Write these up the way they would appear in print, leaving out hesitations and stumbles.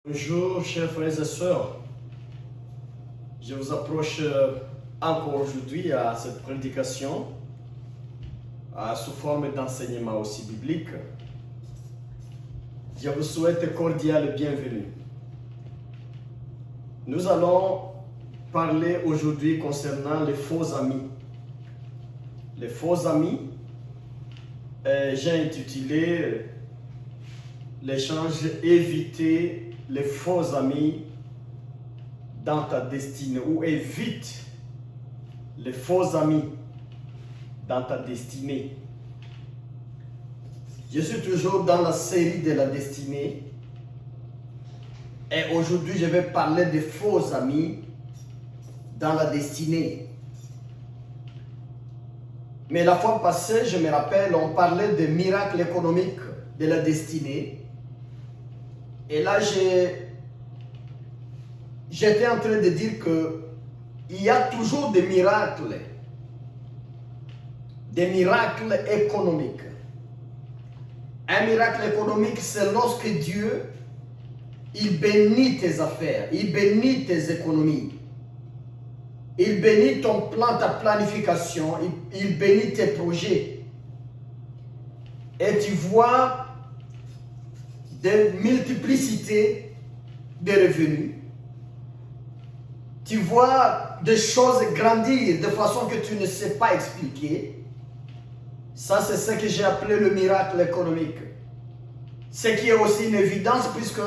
Bonjour, chers frères et sœurs. Je vous approche encore aujourd'hui à cette prédication sous forme d'enseignement aussi biblique. Je vous souhaite cordial bienvenue. Nous allons parler aujourd'hui concernant les faux amis. Les faux amis, j'ai intitulé l'échange éviter les faux amis dans ta destinée, ou évite les faux amis dans ta destinée. Je suis toujours dans la série de la destinée et aujourd'hui je vais parler des faux amis dans la destinée. Mais la fois passée, je me rappelle, on parlait des miracles économiques de la destinée. Et là, j'étais en train de dire qu'il y a toujours des miracles économiques. Un miracle économique, c'est lorsque Dieu, il bénit tes affaires, il bénit tes économies, il bénit ton plan, ta planification, il bénit tes projets. Et tu vois de multiplicité de revenus. Tu vois des choses grandir de façon que tu ne sais pas expliquer. Ça, c'est ce que j'ai appelé le miracle économique. Ce qui est aussi une évidence puisque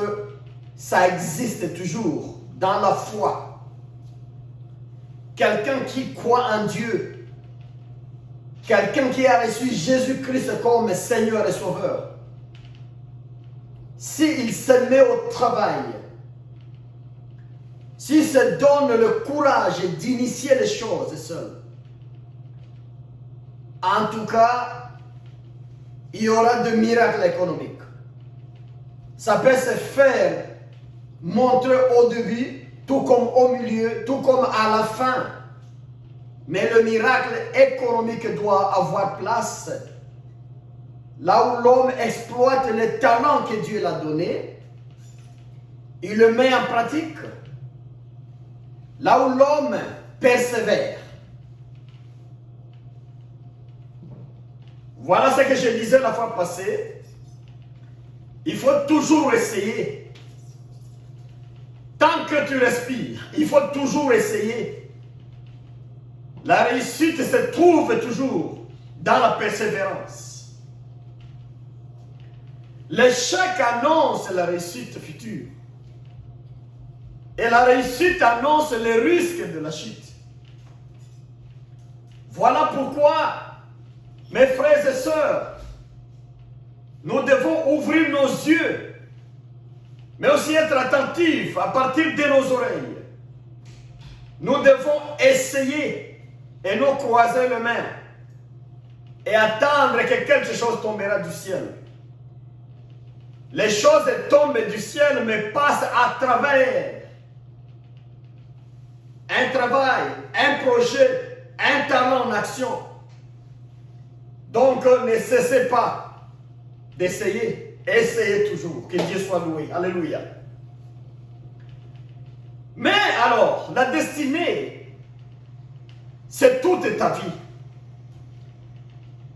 ça existe toujours dans la foi. Quelqu'un qui croit en Dieu, quelqu'un qui a reçu Jésus-Christ comme Seigneur et Sauveur, s'il se met au travail, s'il se donne le courage d'initier les choses seul, en tout cas, il y aura de miracles économiques. Ça peut se faire montrer au début, tout comme au milieu, tout comme à la fin. Mais le miracle économique doit avoir place là où l'homme exploite les talents que Dieu l'a donné, il le met en pratique. Là où l'homme persévère. Voilà ce que je disais la fois passée. Il faut toujours essayer. Tant que tu respires, il faut toujours essayer. La réussite se trouve toujours dans la persévérance. L'échec annonce la réussite future. Et la réussite annonce les risques de la chute. Voilà pourquoi, mes frères et sœurs, nous devons ouvrir nos yeux, mais aussi être attentifs à partir de nos oreilles. Nous devons essayer et nous croiser les mains et attendre que quelque chose tombera du ciel. Les choses tombent du ciel, mais passent à travers un travail, un projet, un talent en action. Donc, ne cessez pas d'essayer. Essayez toujours. Que Dieu soit loué. Alléluia. Mais alors, la destinée, c'est toute ta vie.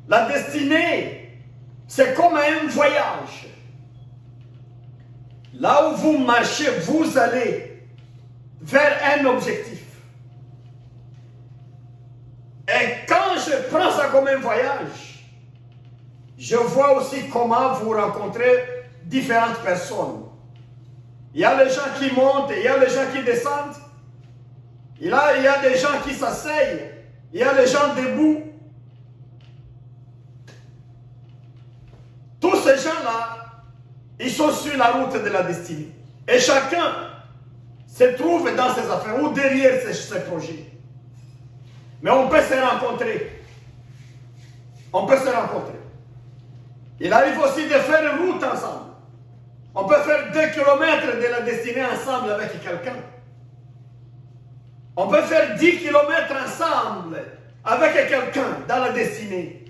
La destinée, c'est comme un voyage. Là où vous marchez, vous allez vers un objectif. Et quand je prends ça comme un voyage, je vois aussi comment vous rencontrez différentes personnes. Il y a les gens qui montent, il y a les gens qui descendent. Il y a des gens qui s'asseyent, il y a les gens debout. Tous ces gens-là, ils sont sur la route de la destinée. Et chacun se trouve dans ses affaires ou derrière ses projets. Mais on peut se rencontrer. On peut se rencontrer. Il arrive aussi de faire une route ensemble. On peut faire 2 kilomètres de la destinée ensemble avec quelqu'un. On peut faire 10 kilomètres ensemble avec quelqu'un dans la destinée.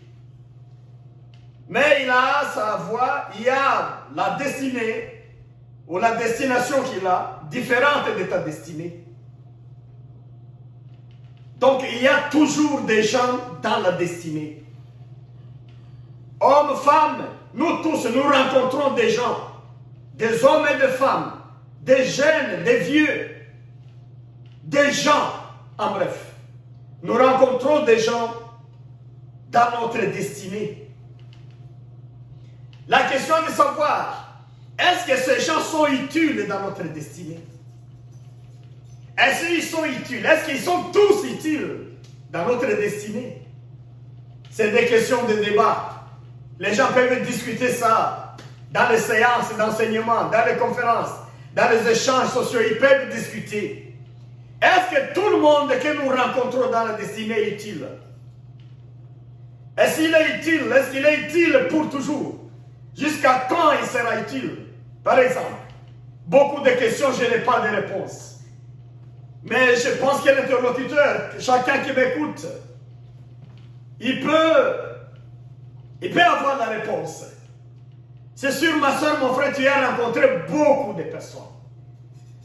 Mais il a sa voie, il y a la destinée ou la destination qu'il a, différente de ta destinée. Donc il y a toujours des gens dans la destinée. Hommes, femmes, nous tous, nous rencontrons des gens, des hommes et des femmes, des jeunes, des vieux, des gens, en bref. Nous rencontrons des gens dans notre destinée. La question est de savoir, est-ce que ces gens sont utiles dans notre destinée? Est-ce qu'ils sont utiles? Est-ce qu'ils sont tous utiles dans notre destinée? C'est des questions de débat. Les gens peuvent discuter ça dans les séances d'enseignement, dans les conférences, dans les échanges sociaux. Ils peuvent discuter. Est-ce que tout le monde que nous rencontrons dans la destinée est utile? Est-ce qu'il est utile? Est-ce qu'il est utile pour toujours? Jusqu'à quand il sera utile? Par exemple, beaucoup de questions, je n'ai pas de réponse. Mais je pense que l'interlocuteur, chacun qui m'écoute, il peut avoir la réponse. C'est sûr, ma soeur, mon frère, tu as rencontré beaucoup de personnes.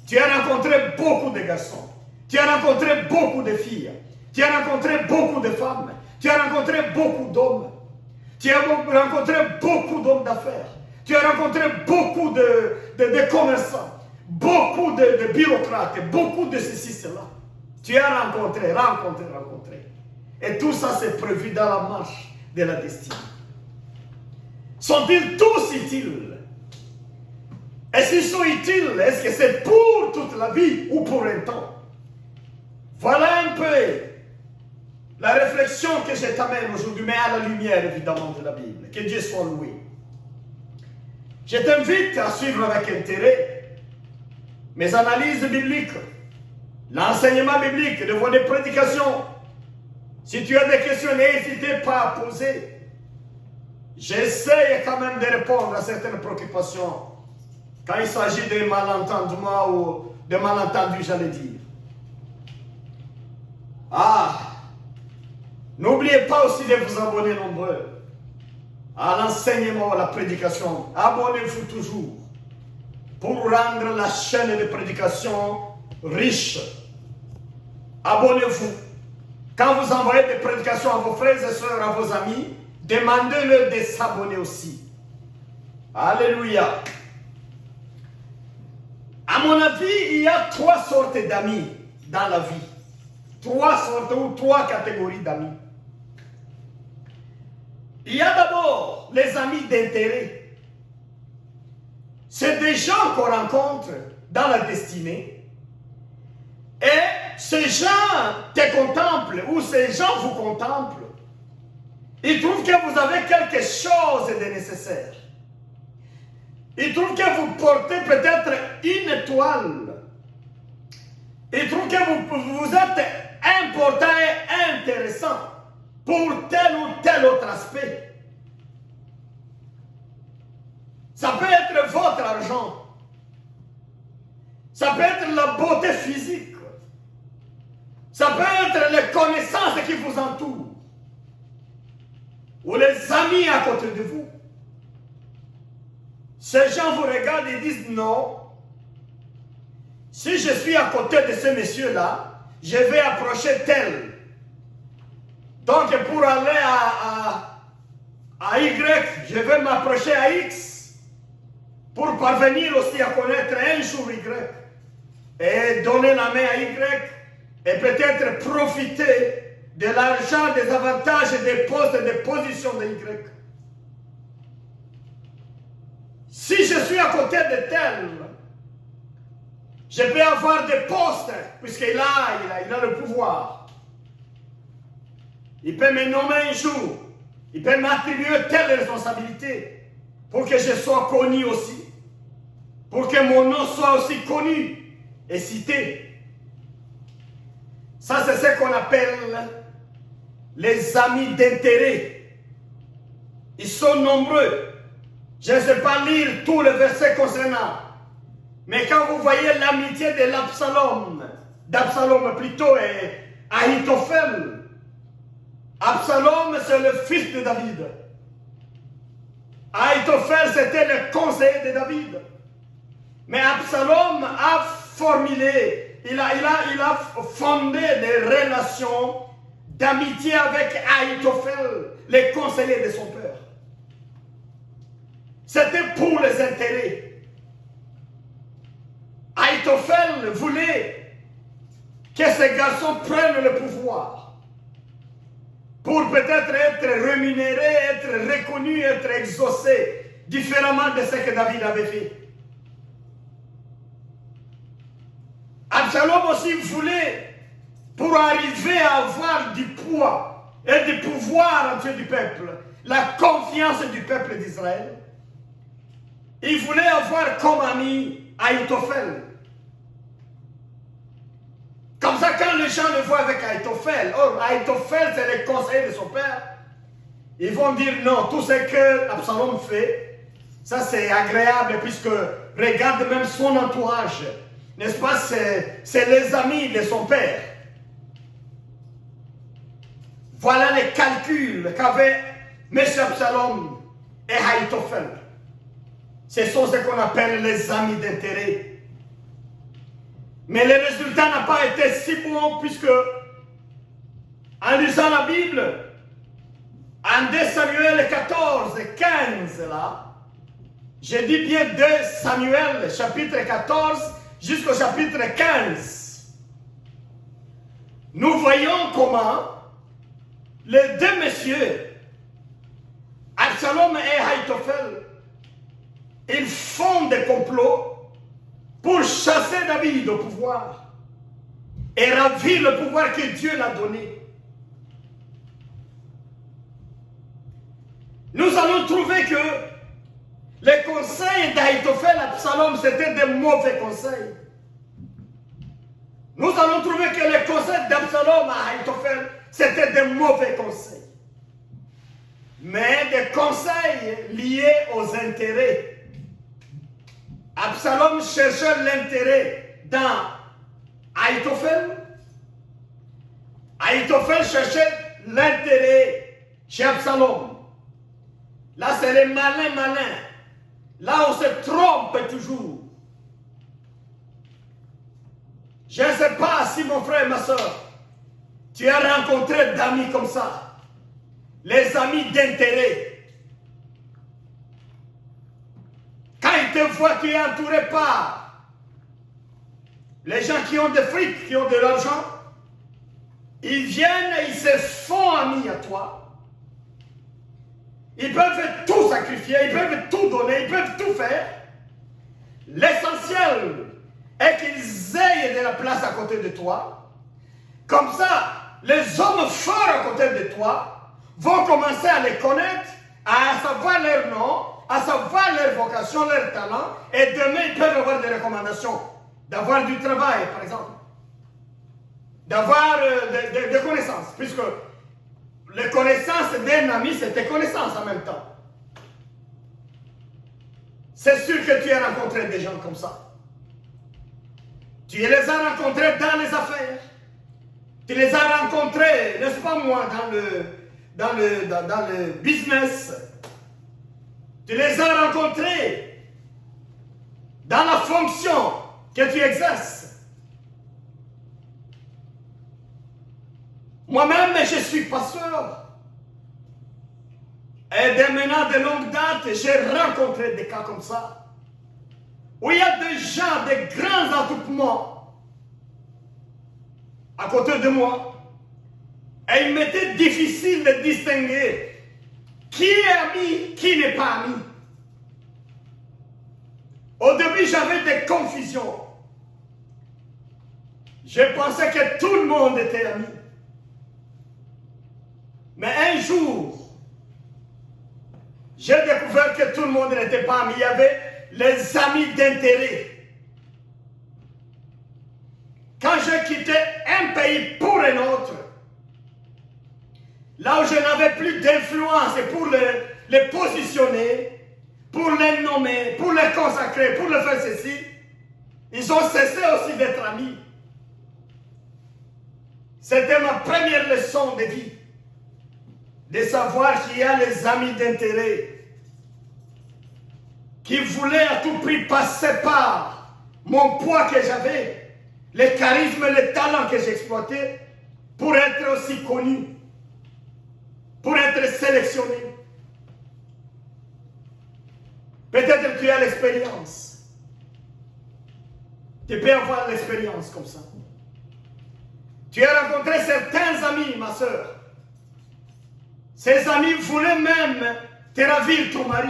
Tu as rencontré beaucoup de garçons. Tu as rencontré beaucoup de filles. Tu as rencontré beaucoup de femmes. Tu as rencontré beaucoup d'hommes. Tu as rencontré beaucoup d'hommes d'affaires. Tu as rencontré beaucoup de commerçants. Beaucoup de bureaucrates. Beaucoup de ceci, cela. Tu as rencontré. Et tout ça, c'est prévu dans la marche de la destinée. Sont-ils tous utiles? Est-ce qu'ils sont utiles? Est-ce que c'est pour toute la vie ou pour un temps? Voilà un peu la réflexion que je t'amène aujourd'hui, mais à la lumière évidemment de la Bible. Que Dieu soit loué. Je t'invite à suivre avec intérêt mes analyses bibliques, l'enseignement biblique, de vos prédications. Si tu as des questions, n'hésitez pas à poser. J'essaie quand même de répondre à certaines préoccupations quand il s'agit de malentendements ou de malentendus, j'allais dire. N'oubliez pas aussi de vous abonner nombreux à l'enseignement, à la prédication. Abonnez-vous toujours pour rendre la chaîne de prédication riche. Abonnez-vous. Quand vous envoyez des prédications à vos frères et sœurs, à vos amis, demandez-leur de s'abonner aussi. Alléluia. À mon avis, il y a 3 sortes d'amis dans la vie. 3 sortes ou 3 catégories d'amis. Il y a d'abord les amis d'intérêt. C'est des gens qu'on rencontre dans la destinée. Et ces gens te contemplent ou ces gens vous contemplent. Ils trouvent que vous avez quelque chose de nécessaire. Ils trouvent que vous portez peut-être une étoile. Ils trouvent que vous êtes important et intéressant pour tel ou tel autre aspect. Ça peut être votre argent. Ça peut être la beauté physique. Ça peut être les connaissances qui vous entourent. Ou les amis à côté de vous. Ces gens vous regardent et disent non. Si je suis à côté de ce monsieur-là, je vais approcher tel. Donc pour aller à Y, je vais m'approcher à X. Pour parvenir aussi à connaître un jour Y. Et donner la main à Y. Et peut-être profiter de l'argent, des avantages, des postes et des positions de Y. Si je suis à côté de tel, je peux avoir des postes, puisqu'il a le pouvoir. Il peut me nommer un jour. Il peut m'attribuer telle responsabilité pour que je sois connu aussi. Pour que mon nom soit aussi connu et cité. Ça, c'est ce qu'on appelle les amis d'intérêt. Ils sont nombreux. Je ne sais pas lire tous les versets concernant. Mais quand vous voyez l'amitié de l'Absalom d'Absalom plutôt est Ahitophel. Absalom, c'est le fils de David. Ahitophel, c'était le conseiller de David. Mais Absalom a formulé, il a fondé des relations d'amitié avec Ahitophel, les conseillers de son père. C'était pour les intérêts. Ahitophel voulait que ces garçons prennent le pouvoir pour peut-être être rémunérés, être reconnus, être exaucés différemment de ce que David avait fait. Absalom aussi voulait, pour arriver à avoir du poids et du pouvoir en Dieu du peuple, la confiance du peuple d'Israël, il voulait avoir comme ami Ahitophel. Comme ça, quand les gens le voient avec Ahitophel, Ahitophel, c'est le conseiller de son père, ils vont dire non, tout ce que Absalom fait, ça c'est agréable, puisque regarde même son entourage, n'est-ce pas, c'est les amis de son père. Voilà les calculs qu'avaient M. Absalom et Ahitophel. Ce sont ce qu'on appelle les amis d'intérêt. Mais le résultat n'a pas été si bon, puisque en lisant la Bible, en 2 Samuel 14, 15 là, je dis bien 2 Samuel chapitre 14 jusqu'au chapitre 15, nous voyons comment les deux messieurs, Absalom et Ahitophel, ils font des complots pour chasser David au pouvoir et ravir le pouvoir que Dieu l'a donné. Nous allons trouver que les conseils d'Ahitophel à Absalom, c'était des mauvais conseils. Nous allons trouver que les conseils d'Absalom à Ahitophel, c'était des mauvais conseils. Mais des conseils liés aux intérêts. Absalom cherchait l'intérêt dans Ahitophel. Ahitophel cherchait l'intérêt chez Absalom. Là, c'est les malins. Là, on se trompe toujours. Je ne sais pas si mon frère et ma soeur, tu as rencontré d'amis comme ça. Les amis d'intérêt. Quand ils te voient, tu es entouré par les gens qui ont des fric, qui ont de l'argent. Ils viennent et ils se font amis à toi. Ils peuvent tout sacrifier, ils peuvent tout donner, ils peuvent tout faire. L'essentiel est qu'ils aient de la place à côté de toi. Comme ça, les hommes forts à côté de toi vont commencer à les connaître, à savoir leur nom, à savoir leur vocation, leur talent, et demain ils peuvent avoir des recommandations, d'avoir du travail par exemple, d'avoir des connaissances, puisque les connaissances d'un ami, c'est tes connaissances en même temps. C'est sûr que tu as rencontré des gens comme ça. Tu les as rencontrés dans les affaires. Tu les as rencontrés, n'est-ce pas moi, dans le business. Tu les as rencontrés dans la fonction que tu exerces. Moi-même, je suis pasteur. Et dès maintenant, de longue date, j'ai rencontré des cas comme ça. Où il y a des gens, des grands attroupements à côté de moi. Et il m'était difficile de distinguer qui est ami, qui n'est pas ami. Au début, j'avais des confusions. Je pensais que tout le monde était ami. Mais un jour, j'ai découvert que tout le monde n'était pas ami. Il y avait les amis d'intérêt. Quand j'ai quitté un pays pour un autre, là où je n'avais plus d'influence pour les positionner, pour les nommer, pour les consacrer, pour le faire ceci, ils ont cessé aussi d'être amis. C'était ma première leçon de vie. De savoir qu'il y a les amis d'intérêt qui voulaient à tout prix passer par mon poids que j'avais, le charisme et le talent que j'exploitais pour être aussi connu, pour être sélectionné. Peut-être que tu as l'expérience. Tu peux avoir l'expérience comme ça. Tu as rencontré certains amis, ma soeur. Ces amis voulaient même te ravir ton mari.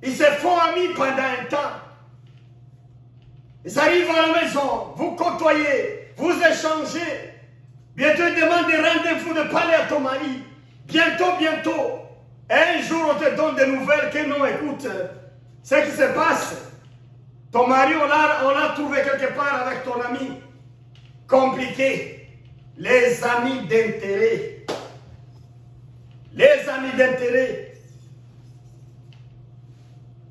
Ils se font amis pendant un temps. Ils arrivent à la maison, vous côtoyez, vous échangez. Bientôt, ils demandent des rendez-vous de parler à ton mari. Bientôt, bientôt. Et un jour, on te donne des nouvelles que non, écoute, ce qui se passe, ton mari, on l'a trouvé quelque part avec ton ami. Compliqué. Les amis d'intérêt. Les amis d'intérêt.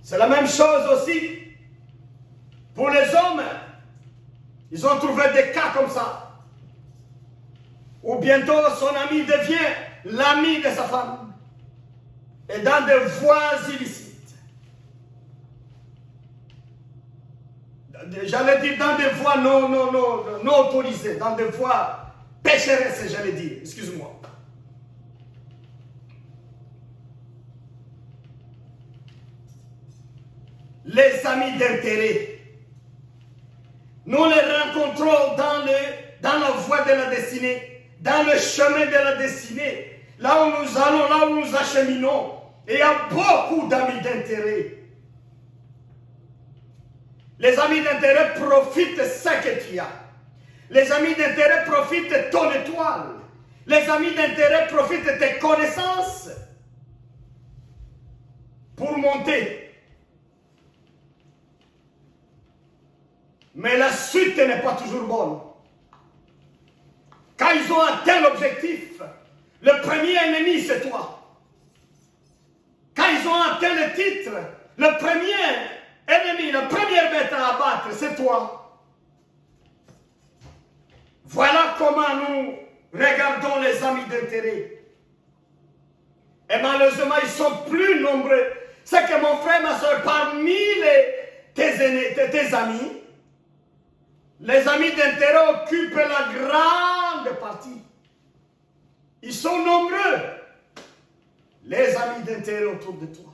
C'est la même chose aussi pour les hommes. Ils ont trouvé des cas comme ça. Ou bientôt son ami devient l'ami de sa femme. Et dans des voies illicites. J'allais dire dans des voies non autorisées. Dans des voies pécheresses, j'allais dire. Excuse-moi. Les amis d'intérêt. Nous les rencontrons dans la voie de la destinée, dans le chemin de la destinée, là où nous allons, là où nous acheminons. Et il y a beaucoup d'amis d'intérêt. Les amis d'intérêt profitent de ce que tu as. Les amis d'intérêt profitent de ton étoile. Les amis d'intérêt profitent de tes connaissances pour monter. Mais la suite n'est pas toujours bonne. Quand ils ont atteint l'objectif, le premier ennemi, c'est toi. Quand ils ont atteint le titre, le premier ennemi, la première bête à abattre, c'est toi. Voilà comment nous regardons les amis d'intérêt. Et malheureusement, ils sont plus nombreux. C'est que mon frère, ma soeur, parmi tes amis, les amis d'intérêt occupent la grande partie. Ils sont nombreux. Les amis d'intérêt autour de toi.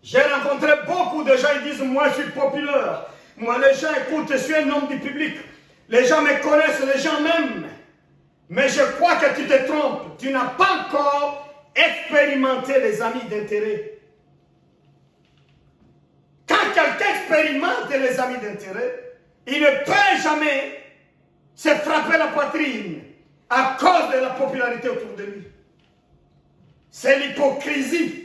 J'ai rencontré beaucoup de gens qui disent, moi je suis populaire. Moi les gens écoutent, je suis un homme du public. Les gens me connaissent, les gens m'aiment. Mais je crois que tu te trompes. Tu n'as pas encore expérimenté les amis d'intérêt. Quand quelqu'un expérimente les amis d'intérêt, il ne peut jamais se frapper la poitrine à cause de la popularité autour de lui. C'est l'hypocrisie.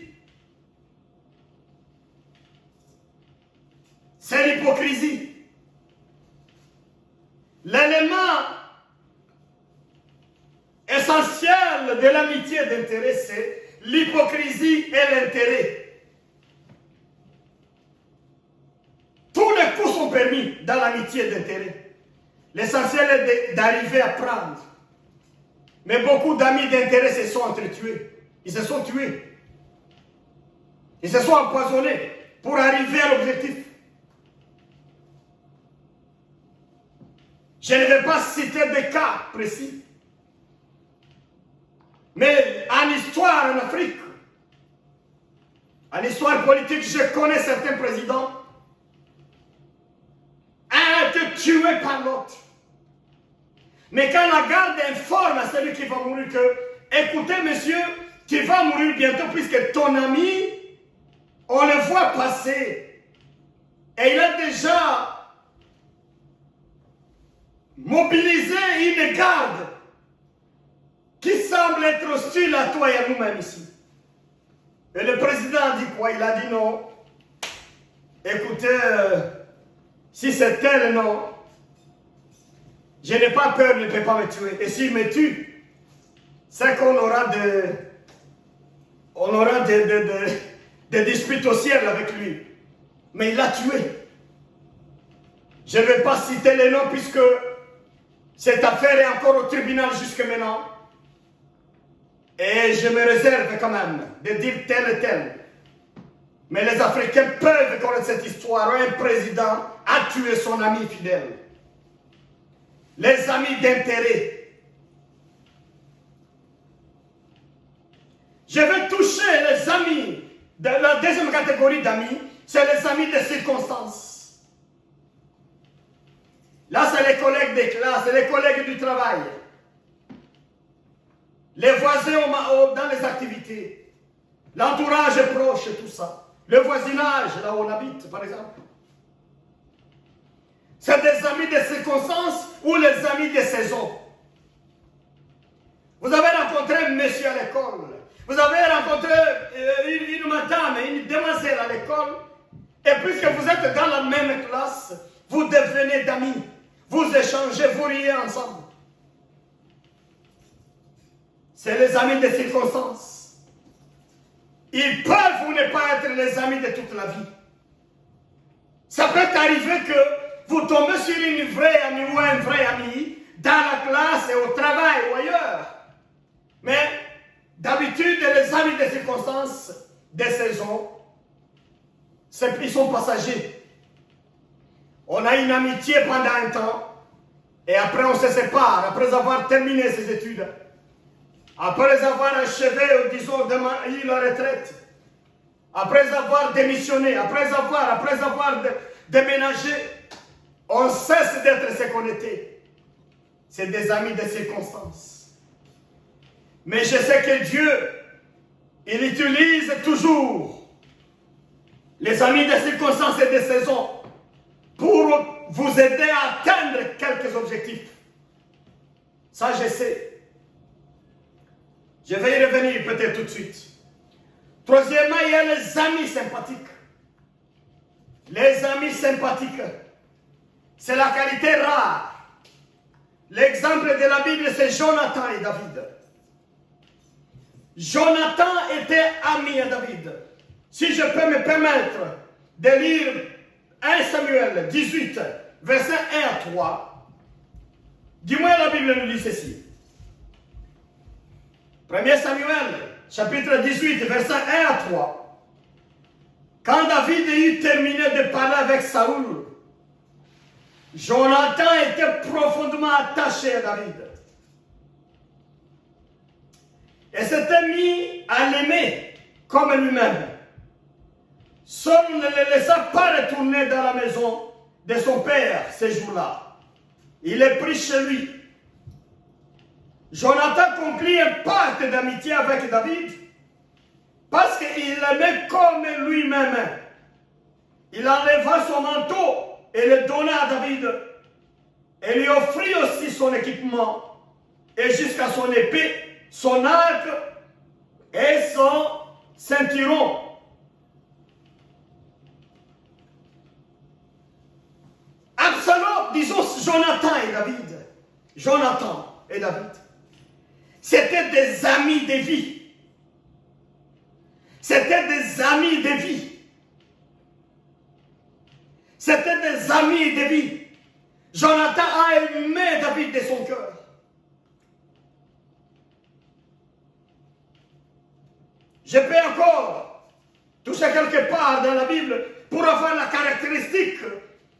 C'est l'hypocrisie. L'élément essentiel de l'amitié d'intérêt, c'est l'hypocrisie et l'intérêt. Tous les coups sont permis dans l'amitié d'intérêt. L'essentiel est d'arriver à prendre. Mais beaucoup d'amis d'intérêt se sont entretués. Ils se sont tués. Ils se sont empoisonnés pour arriver à l'objectif. Je ne vais pas citer des cas précis. Mais en histoire en Afrique, en histoire politique, je connais certains présidents. Un a été tué par l'autre. Mais quand la garde informe à celui qui va mourir que, écoutez monsieur, tu vas mourir bientôt puisque ton ami, on le voit passer. Et il a déjà mobilisé une garde qui semble être hostile à toi et à nous-mêmes ici. Et le président a dit quoi? Il a dit non. Écoutez, si c'est tel, non. Je n'ai pas peur, il ne peut pas me tuer. Et s'il me tue, c'est qu'on aura des disputes au ciel avec lui. Mais il l'a tué. Je ne vais pas citer les noms puisque Cette affaire est encore au tribunal jusque maintenant. Et je me réserve quand même de dire tel et tel. Mais les Africains peuvent connaître cette histoire. Un président a tué son ami fidèle. Les amis d'intérêt. Je vais toucher les amis. De la deuxième catégorie d'amis, c'est les amis de circonstances. Là, c'est les collègues des classes, c'est les collègues du travail. Les voisins dans les activités. L'entourage proche, tout ça. Le voisinage, là où on habite, par exemple. C'est des amis de circonstances ou les amis de saison. Vous avez rencontré un monsieur à l'école. Vous avez rencontré une madame, une demoiselle à l'école. Et puisque vous êtes dans la même classe, vous devenez d'amis. Vous échangez, vous riez ensemble. C'est les amis de circonstances. Ils peuvent ou ne pas être les amis de toute la vie. Ça peut arriver que vous tombez sur une vraie amie ou un vrai ami dans la classe et au travail ou ailleurs. Mais d'habitude, les amis de circonstances, des saisons, ils sont passagers. On a une amitié pendant un temps et après on se sépare, après avoir terminé ses études. Après avoir achevé, disons, eu la retraite, après avoir démissionné, après avoir déménagé, on cesse d'être ce qu'on était. C'est des amis de circonstances. Mais je sais que Dieu, il utilise toujours les amis de circonstances et de saisons pour vous aider à atteindre quelques objectifs. Ça, je sais. Je vais y revenir peut-être tout de suite. Troisièmement, il y a les amis sympathiques. Les amis sympathiques. C'est la qualité rare. L'exemple de la Bible, c'est Jonathan et David. Jonathan était ami à David. Si je peux me permettre de lire 1 Samuel 18, versets 1 à 3, dis-moi la Bible nous dit ceci. 1 Samuel, chapitre 18, versets 1 à 3. Quand David eut terminé de parler avec Saoul, Jonathan était profondément attaché à David. Et s'était mis à l'aimer comme lui-même. Saul ne le laissa pas retourner dans la maison de son père ces jours-là. Il est pris chez lui. Jonathan conclut un pacte d'amitié avec David parce qu'il l'aimait comme lui-même. Il enleva son manteau et le donna à David et lui offrit aussi son équipement et jusqu'à son épée, son arc et son ceinturon. Absalom, disons Jonathan et David. Jonathan et David. C'était des amis de vie. C'était des amis de vie. C'était des amis de vie. Jonathan a aimé David de son cœur. Je peux encore toucher quelque part dans la Bible pour avoir la caractéristique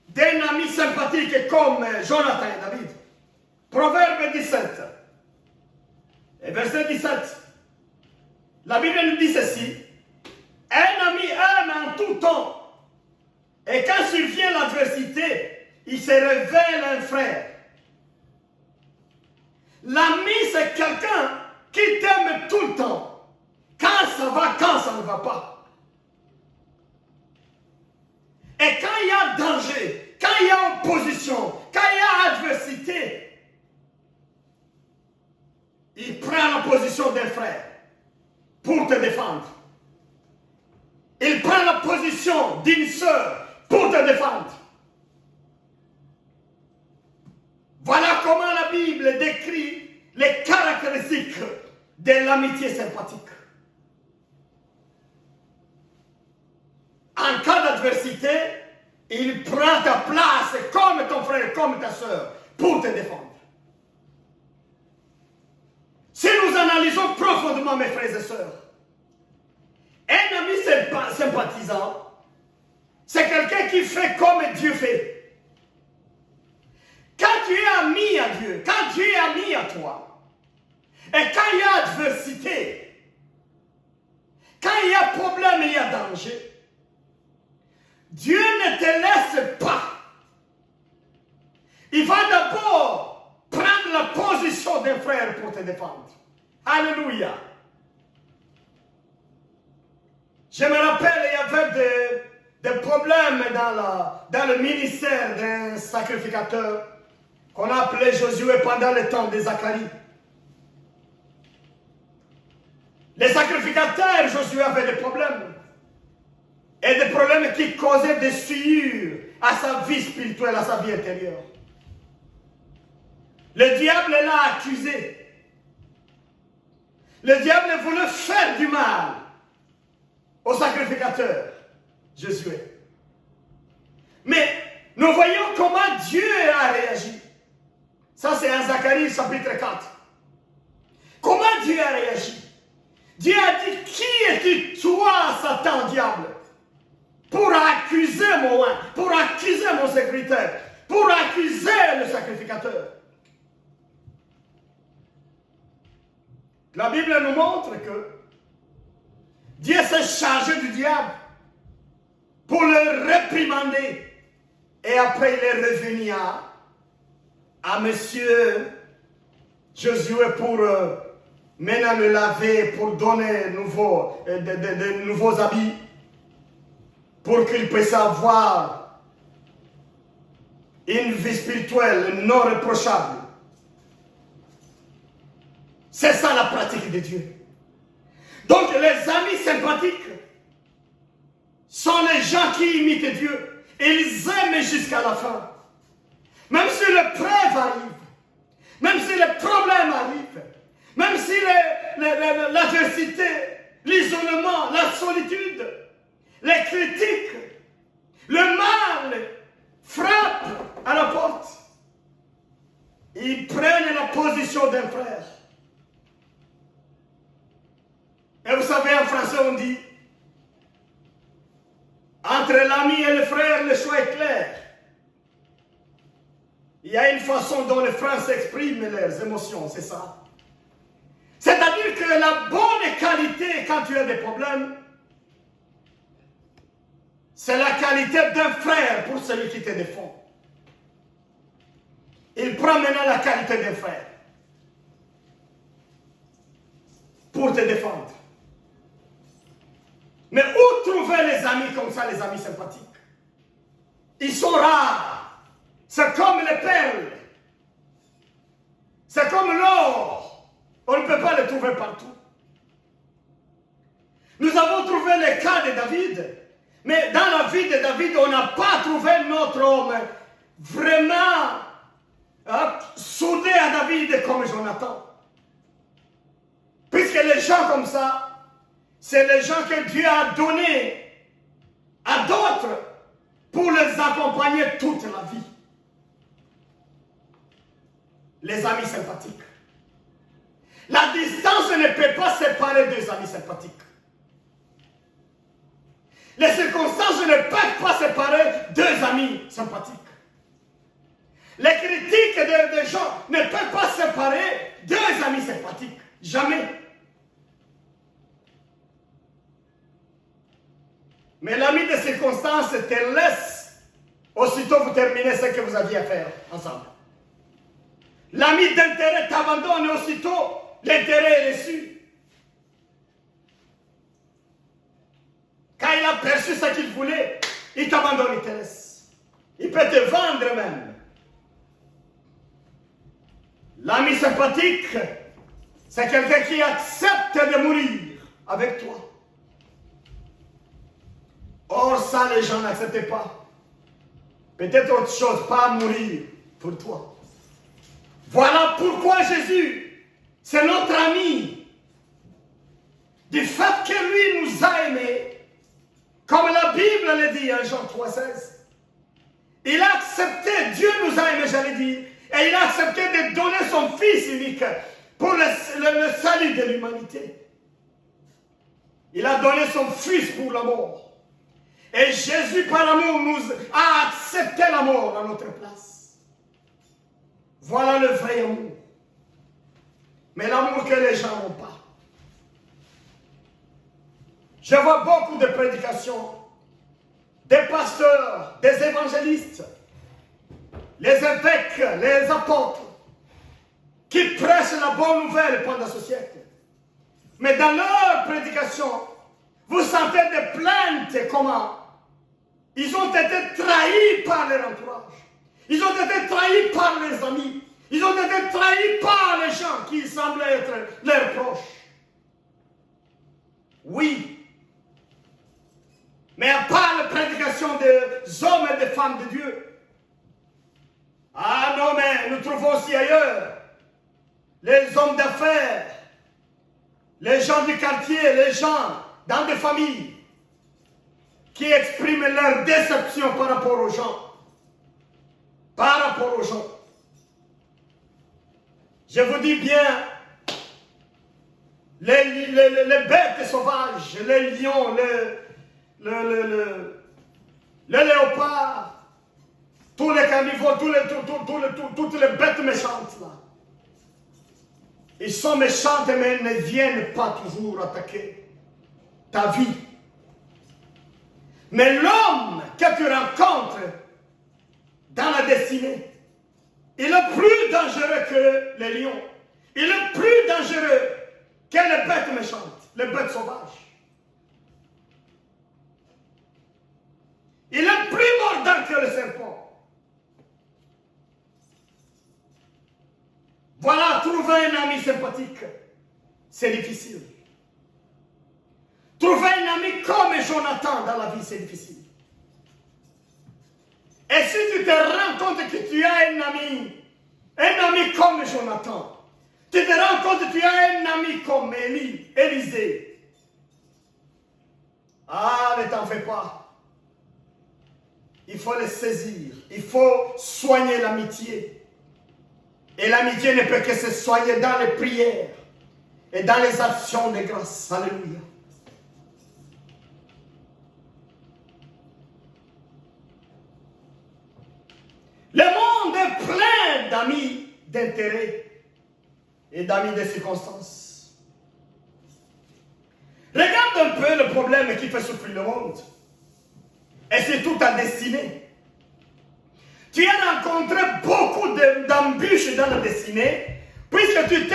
d'un ami sympathique comme Jonathan et David. Proverbe 17. Et verset 17. La Bible nous dit ceci. Un ami aime en tout temps. Et quand survient l'adversité, il se révèle un frère. L'ami, c'est quelqu'un qui t'aime tout le temps. Quand ça va, quand ça ne va pas. Et quand il y a danger, quand il y a opposition, quand il y a adversité, il prend la position d'un frère pour te défendre. Il prend la position d'une sœur pour te défendre. Voilà comment la Bible décrit les caractéristiques de l'amitié sympathique. En cas d'adversité, il prend ta place comme ton frère, comme ta sœur, pour te défendre. analysons profondément, mes frères et sœurs, un ami sympathisant, c'est quelqu'un qui fait comme Dieu fait. Quand tu es ami à Dieu, quand Dieu est ami à toi, et quand il y a adversité, quand il y a problème et il y a danger, Dieu ne te laisse pas. Il va d'abord prendre la position d'un frère pour te défendre. Alléluia. Je me rappelle, il y avait des problèmes dans le ministère d'un sacrificateur qu'on a appelé Josué pendant le temps de Zacharie. Les sacrificateurs, Josué avait des problèmes. Et des problèmes qui causaient des souillures à sa vie spirituelle, à sa vie intérieure. Le diable l'a accusé. Le diable voulait faire du mal au sacrificateur, Josué. Mais nous voyons comment Dieu a réagi. Ça, c'est en Zacharie chapitre 4. Comment Dieu a réagi? Dieu a dit, qui es-tu, toi, Satan, diable, pour accuser pour accuser mon serviteur, pour accuser le sacrificateur? La Bible nous montre que Dieu s'est chargé du diable pour le réprimander. Et après, il est revenu à monsieur Josué pour maintenant le laver, pour donner de nouveaux habits, pour qu'il puisse avoir une vie spirituelle non reprochable. C'est ça la pratique de Dieu. Donc les amis sympathiques sont les gens qui imitent Dieu. Ils aiment jusqu'à la fin. Même si l'épreuve arrive, même si les problèmes arrivent, même si l'adversité, l'isolement, la solitude, les critiques, le mal frappent à la porte, ils prennent la position d'un frère. Et vous savez, en français, on dit, entre l'ami et le frère, le choix est clair. Il y a une façon dont les frères s'expriment leurs émotions, c'est ça. C'est-à-dire que la bonne qualité, quand tu as des problèmes, c'est la qualité d'un frère pour celui qui te défend. Il prend maintenant la qualité d'un frère pour te défendre. Mais où trouver les amis comme ça, les amis sympathiques? Ils sont rares. C'est comme les perles. C'est comme l'or. On ne peut pas les trouver partout. Nous avons trouvé le cas de David. Mais dans la vie de David, on n'a pas trouvé notre homme vraiment soudé à David comme Jonathan. Puisque les gens comme ça, c'est les gens que Dieu a donnés à d'autres pour les accompagner toute la vie. Les amis sympathiques. La distance ne peut pas séparer deux amis sympathiques. Les circonstances ne peuvent pas séparer deux amis sympathiques. Les critiques des gens ne peuvent pas séparer deux amis sympathiques. Jamais. Mais l'ami de circonstances te laisse aussitôt vous terminez ce que vous aviez à faire ensemble. L'ami d'intérêt t'abandonne et aussitôt l'intérêt est reçu. Quand il a perçu ce qu'il voulait, il t'abandonne, il te laisse. Il peut te vendre même. L'ami sympathique, c'est quelqu'un qui accepte de mourir avec toi. Or, ça, les gens n'acceptaient pas. Peut-être autre chose, pas mourir pour toi. Voilà pourquoi Jésus, c'est notre ami. Du fait que lui nous a aimés, comme la Bible le dit en Jean 3,16. Il a accepté, Dieu nous a aimés, j'allais dire, et il a accepté de donner son Fils unique pour le salut de l'humanité. Il a donné son Fils pour la mort. Et Jésus, par amour, nous a accepté la mort à notre place. Voilà le vrai amour. Mais l'amour que les gens n'ont pas. Je vois beaucoup de prédications, des pasteurs, des évangélistes, les évêques, les apôtres, qui prêchent la bonne nouvelle pendant ce siècle. Mais dans leur prédication, vous sentez des plaintes comment ils ont été trahis par leur entourage. Ils ont été trahis par les amis. Ils ont été trahis par les gens qui semblaient être leurs proches. Oui. Mais à part la prédication des hommes et des femmes de Dieu. Ah non, mais nous trouvons aussi ailleurs les hommes d'affaires, les gens du quartier, les gens dans des familles qui expriment leur déception par rapport aux gens. Par rapport aux gens. Je vous dis bien, les bêtes sauvages, les lions, le léopard, tous les carnivores, toutes les bêtes méchantes là. Ils sont méchants mais ils ne viennent pas toujours attaquer ta vie. Mais l'homme que tu rencontres dans la destinée, il est plus dangereux que les lions. Il est plus dangereux que les bêtes méchantes, les bêtes sauvages. Il est plus mordant que le serpent. Voilà, trouver un ami sympathique, c'est difficile. Trouver un ami comme Jonathan dans la vie, c'est difficile. Et si tu te rends compte que tu as un ami comme Jonathan, tu te rends compte que tu as un ami comme Élisée. Ah, ne t'en fais pas. Il faut le saisir. Il faut soigner l'amitié. Et l'amitié ne peut que se soigner dans les prières et dans les actions de grâce. Alléluia. Le monde est plein d'amis d'intérêt et d'amis de circonstances. Regarde un peu le problème qui fait souffrir le monde. Et c'est tout ta destinée. Tu as rencontré beaucoup d'embûches dans la destinée, puisque tu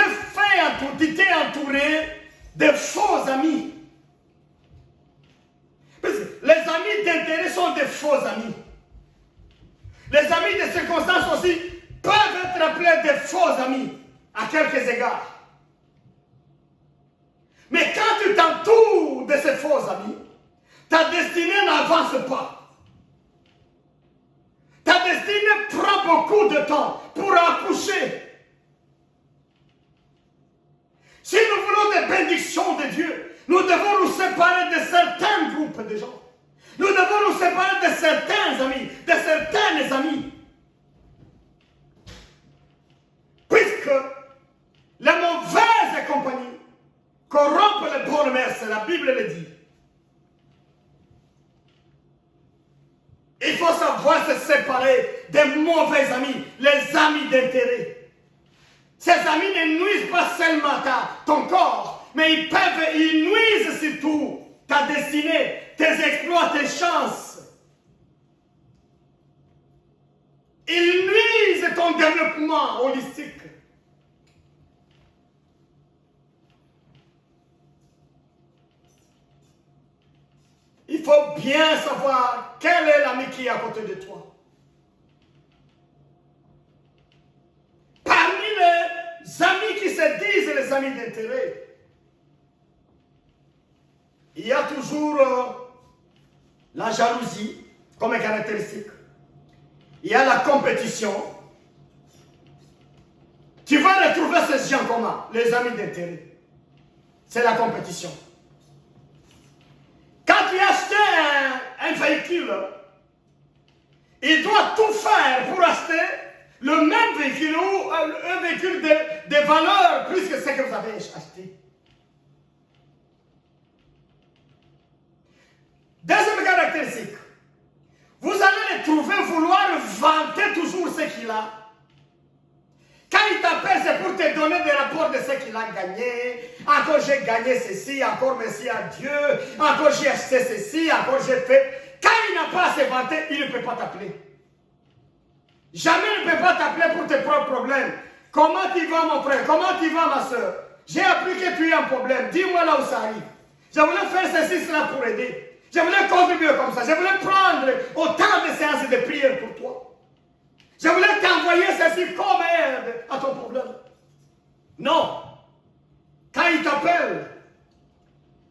t'es entouré de faux amis. Parce que les amis d'intérêt sont des faux amis. Les amis de circonstances aussi peuvent être appelés des faux amis, à quelques égards. Mais quand tu t'entoures de ces faux amis, ta destinée n'avance pas. Ta destinée prend beaucoup de temps pour accoucher. Si nous voulons des bénédictions de Dieu, nous devons nous séparer de certains groupes de gens. Nous devons nous séparer de certains amis, de certaines amies. Puisque la mauvaise compagnie corrompt les bonnes mœurs, la Bible le dit. Il faut savoir se séparer des mauvais amis, les amis d'intérêt. Ces amis ne nuisent pas seulement à ton corps, mais ils nuisent surtout ta destinée, tes exploits, tes chances. Ils nuisent ton développement holistique. Il faut bien savoir quel est l'ami qui est à côté de toi. Parmi les amis qui se disent les amis d'intérêt, il y a toujours la jalousie comme caractéristique. Il y a la compétition. Tu vas retrouver ces gens comment? Les amis d'intérêt. C'est la compétition. Quand tu achètes un véhicule, il doit tout faire pour acheter le même véhicule ou un véhicule de valeur plus que ce que vous avez acheté. Deuxième caractéristique, vous allez le trouver vouloir vanter toujours ce qu'il a. Quand il t'appelle, c'est pour te donner des rapports de ce qu'il a gagné. Encore j'ai gagné ceci, encore merci à Dieu, encore j'ai acheté ceci, encore j'ai fait. Quand il n'a pas à se vanter, il ne peut pas t'appeler. Jamais il ne peut pas t'appeler pour tes propres problèmes. Comment tu vas mon frère? Comment tu vas ma soeur? J'ai appris que tu as un problème. Dis-moi là où ça arrive. Je voulais faire ceci, cela pour aider. Je voulais contribuer comme ça. Je voulais prendre autant de séances de prière pour toi. Je voulais t'envoyer ceci comme aide à ton problème. Non. Quand il t'appelle,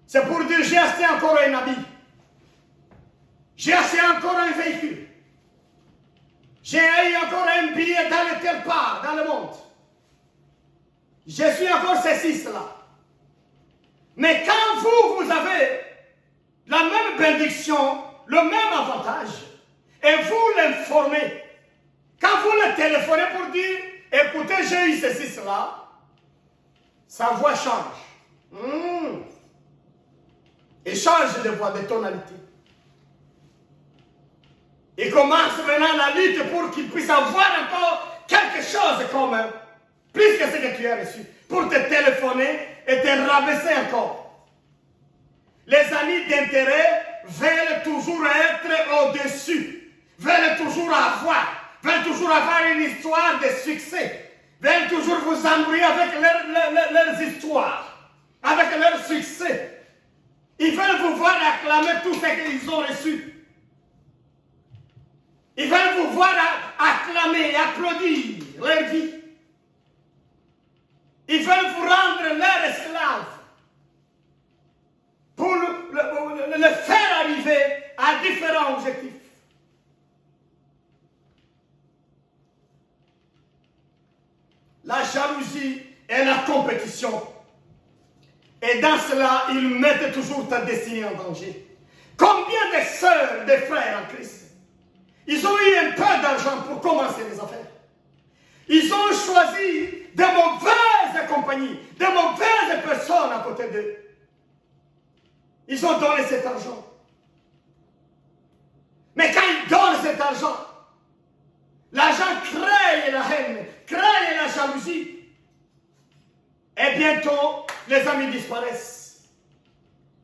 c'est pour dire j'ai acheté encore un habit. J'ai acheté encore un véhicule. J'ai eu encore un billet dans telle part, dans le monde. Je suis encore ceci, cela. Mais quand vous avez la même bénédiction, le même avantage, et vous l'informez, quand vous le téléphonez pour dire, écoutez, j'ai eu ceci, cela, sa voix change. Et change de voix, de tonalité. Il commence maintenant la lutte pour qu'il puisse avoir encore quelque chose comme plus que ce que tu as reçu, pour te téléphoner et te rabaisser encore. Les amis d'intérêt veulent toujours être au-dessus, veulent toujours avoir une histoire de succès, veulent toujours vous embrouiller avec leurs histoires, avec leur succès. Ils veulent vous voir acclamer tout ce qu'ils ont reçu. Ils veulent vous voir acclamer, applaudir leur vie. Ils veulent vous rendre leur esclave pour le faire arriver à différents objectifs. La jalousie et la compétition. Et dans cela, ils mettent toujours ta destinée en danger. Combien de sœurs, de frères en Christ, ils ont eu un peu d'argent pour commencer les affaires. Ils ont choisi de mauvaises compagnies, de mauvaises personnes à côté d'eux. Ils ont donné cet argent. Mais quand ils donnent cet argent, l'argent crée la haine, crée la jalousie. Et bientôt, les amis disparaissent.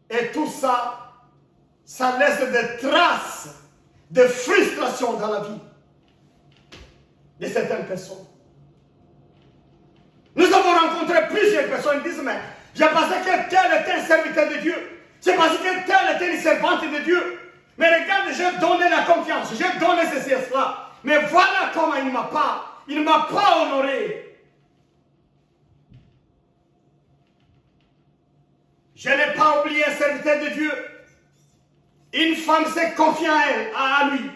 Et tout ça, ça laisse des traces de frustration dans la vie de certaines personnes. Nous avons rencontré plusieurs personnes qui disent, mais j'ai pensé que tel était un serviteur de Dieu. J'ai pensé que tel était une servante de Dieu. Mais regarde, j'ai donné la confiance, j'ai donné ceci et cela. Mais voilà comment il ne m'a pas honoré. Je n'ai pas oublié un serviteur de Dieu. Une femme s'est confiée à lui.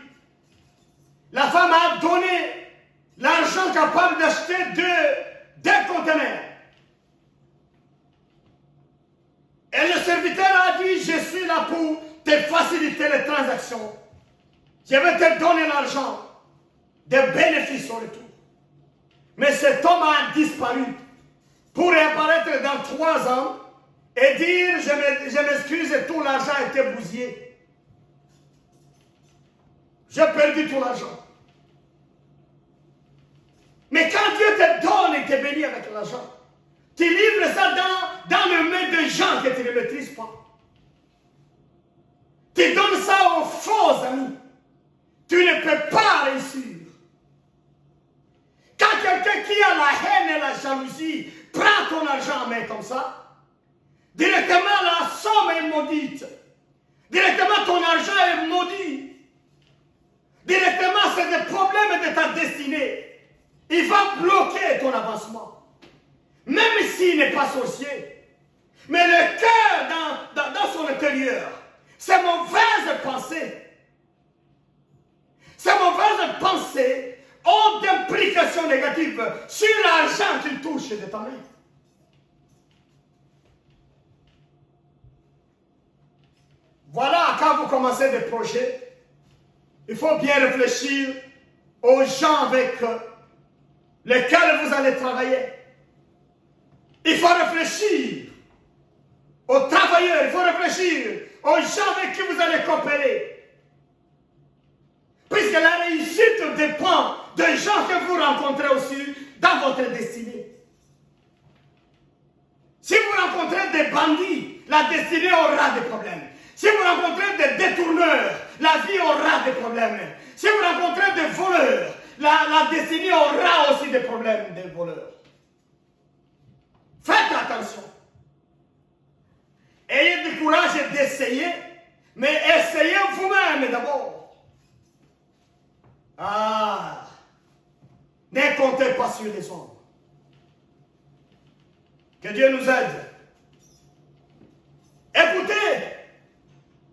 La femme a donné l'argent capable d'acheter deux conteneurs. Et le serviteur a dit, je suis là pour te faciliter les transactions. Je vais te donner l'argent, des bénéfices au retour. Mais cet homme a disparu pour réapparaître dans 3 ans et dire, je m'excuse, tout l'argent a été bousillé. J'ai perdu tout l'argent. Mais quand Dieu te donne et te bénit avec l'argent, tu livres ça dans le mains de gens que tu ne maîtrises pas. Tu donnes ça aux faux amis. Tu ne peux pas réussir. Quand quelqu'un qui a la haine et la jalousie prend ton argent en main comme ça, directement la somme est maudite. Directement ton argent est maudit. Directement c'est des problèmes de ta destinée. Il va bloquer ton avancement. Même s'il n'est pas sorcier. Mais le cœur dans son intérieur, ces mauvaises pensées. Ces mauvaises pensées ont d'implications négatives sur l'argent qu'il touche de ta main. Voilà, quand vous commencez des projets, il faut bien réfléchir aux gens avec lesquels vous allez travailler. Il faut réfléchir aux travailleurs, il faut réfléchir aux gens avec qui vous allez coopérer. Puisque la réussite dépend des gens que vous rencontrez aussi dans votre destinée. Si vous rencontrez des bandits, la destinée aura des problèmes. Si vous rencontrez des détourneurs, la vie aura des problèmes. Si vous rencontrez des voleurs, la destinée aura aussi des problèmes des voleurs. Faites attention. Ayez du courage d'essayer, mais essayez vous-même d'abord. Ah, ne comptez pas sur les hommes. Que Dieu nous aide. Écoutez,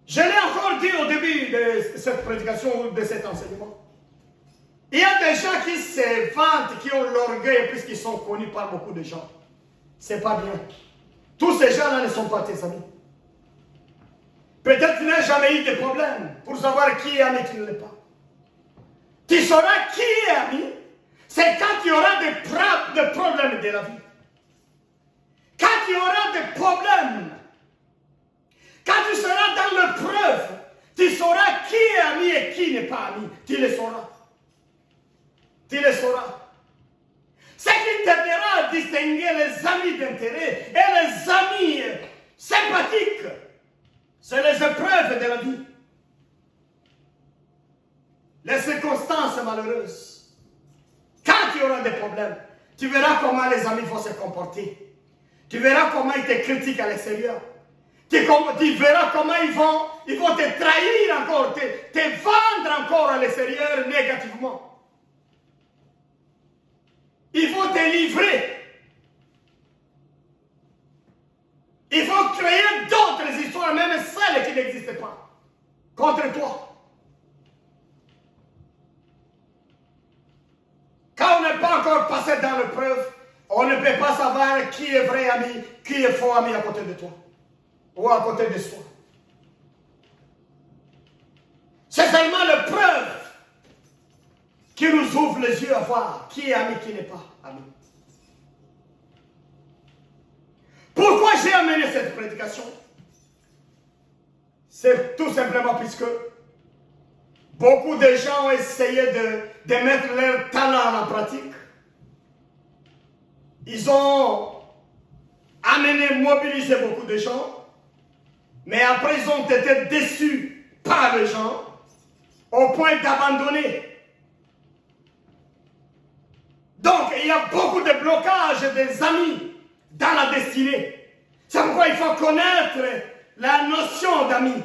je l'ai encore dit au début de cette prédication ou de cet enseignement. Il y a des gens qui se vantent, qui ont l'orgueil puisqu'ils sont connus par beaucoup de gens. C'est pas bien. Tous ces gens-là ne sont pas tes amis. Peut-être tu n'as jamais eu de problème pour savoir qui est ami et qui ne l'est pas. Tu sauras qui est ami, c'est quand tu auras des problèmes de la vie. Quand tu auras des problèmes, quand tu seras dans l'épreuve, tu sauras qui est ami et qui n'est pas ami. Tu le sauras. Tu le sauras. Ce qui t'aidera à distinguer les amis d'intérêt et les amis sympathiques, c'est les épreuves de la vie. Les circonstances malheureuses. Quand tu auras des problèmes, tu verras comment les amis vont se comporter. Tu verras comment ils te critiquent à l'extérieur. Tu verras comment ils vont te trahir encore, te vendre encore à l'extérieur négativement. Il faut te livrer. Il faut créer d'autres histoires, même celles qui n'existent pas, contre toi. Quand on n'est pas encore passé dans l'épreuve, on ne peut pas savoir qui est vrai ami, qui est faux ami à côté de toi, ou à côté de soi. C'est seulement l'épreuve qui nous ouvre les yeux à voir qui est ami, qui n'est pas ami. Pourquoi j'ai amené cette prédication? C'est tout simplement puisque beaucoup de gens ont essayé de mettre leur talent en pratique. Ils ont mobilisé beaucoup de gens, mais après ils ont été déçus par les gens au point d'abandonner. Donc il y a beaucoup de blocages des amis dans la destinée. C'est pourquoi il faut connaître la notion d'amis.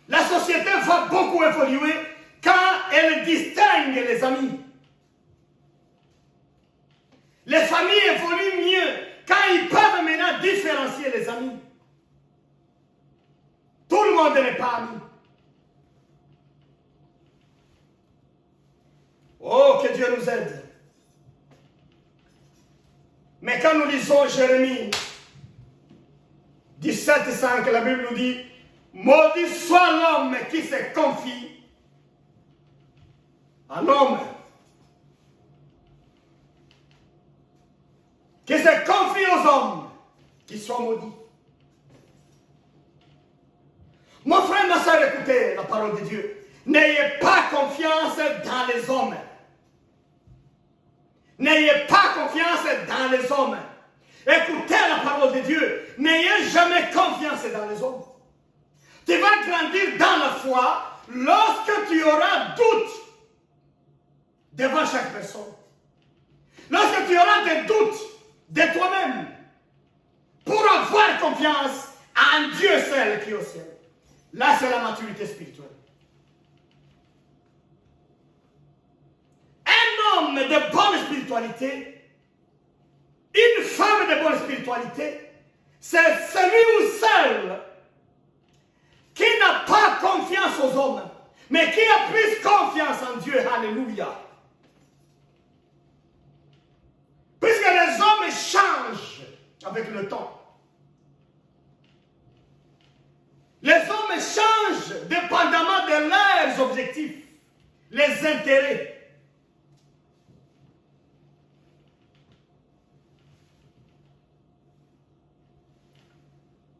La société va beaucoup évoluer quand elle distingue les amis. Les familles évoluent mieux quand ils peuvent maintenant différencier les amis. Tout le monde n'est pas ami. Oh, que Dieu nous aide. Mais quand nous lisons Jérémie 17:5, la Bible nous dit: maudit soit l'homme qui se confie à l'homme, qui se confie aux hommes, qui soient maudits. Mon frère, ma soeur, écoutez la parole de Dieu. N'ayez pas confiance dans les hommes. N'ayez pas confiance dans les hommes. Écoutez la parole de Dieu. N'ayez jamais confiance dans les hommes. Tu vas grandir dans la foi lorsque tu auras doute devant chaque personne. Lorsque tu auras des doutes de toi-même pour avoir confiance en Dieu seul qui est au ciel. Là, c'est la maturité spirituelle. Un homme de bonne spiritualité, une femme de bonne spiritualité, c'est celui ou celle qui n'a pas confiance aux hommes, mais qui a plus confiance en Dieu. Alléluia. Puisque les hommes changent avec le temps. Les hommes changent dépendamment de leurs objectifs. les intérêts.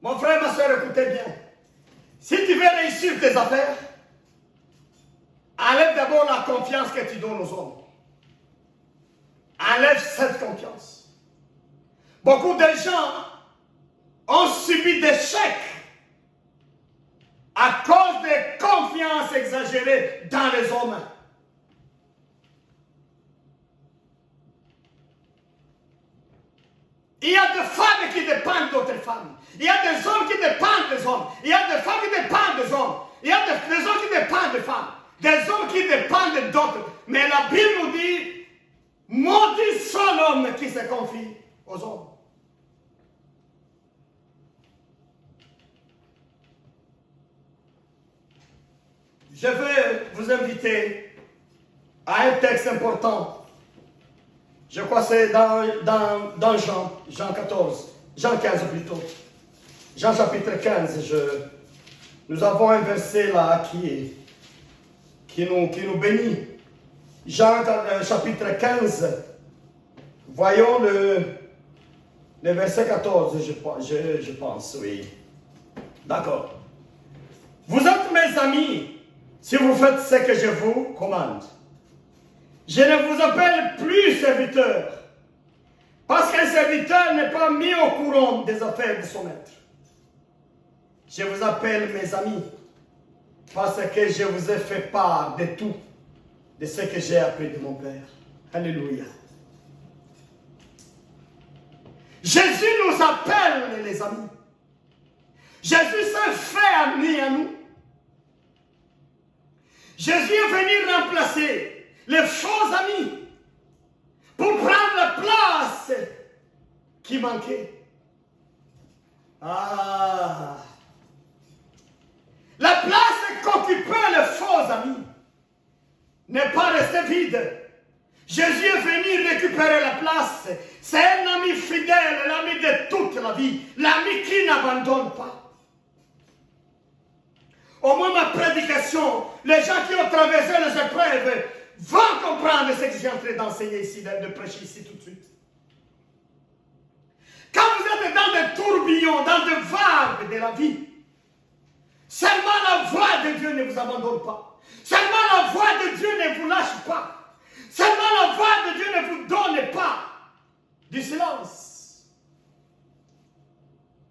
Mon frère, ma soeur, écoutez bien. Si tu veux réussir tes affaires, enlève d'abord la confiance que tu donnes aux hommes. Enlève cette confiance. Beaucoup de gens ont subi des échecs à cause de confiance exagérée dans les hommes. Il y a des femmes qui dépendent d'autres femmes. Il y a des hommes qui dépendent des hommes. Il y a des femmes qui dépendent des hommes. Il y a des hommes qui dépendent des femmes. Des hommes qui dépendent d'autres. Mais la Bible nous dit, maudit soit l'homme qui se confie aux hommes. Je veux vous inviter à un texte important. Je crois que c'est dans Jean 14, Jean 15 plutôt. Jean chapitre 15, nous avons un verset là qui nous bénit. Jean chapitre 15, voyons le verset 14, je pense, oui. D'accord. Vous êtes mes amis si vous faites ce que je vous commande. Je ne vous appelle plus serviteur, parce qu'un serviteur n'est pas mis au courant des affaires de son maître. Je vous appelle mes amis, parce que je vous ai fait part de tout, de ce que j'ai appris de mon Père. Alléluia. Jésus nous appelle les amis. Jésus s'est fait ami à nous. Jésus est venu remplacer les faux amis pour prendre la place qui manquait. Ah! La place qu'occupaient les faux amis n'est pas restée vide. Jésus est venu récupérer la place. C'est un ami fidèle, l'ami de toute la vie, l'ami qui n'abandonne pas. Au moins ma prédication, les gens qui ont traversé les épreuves vont comprendre ce que j'ai en train d'enseigner ici, de prêcher ici tout de suite. Quand vous êtes dans des tourbillons, dans des vagues de la vie, seulement la voix de Dieu ne vous abandonne pas. Seulement la voix de Dieu ne vous lâche pas. Seulement la voix de Dieu ne vous donne pas du silence.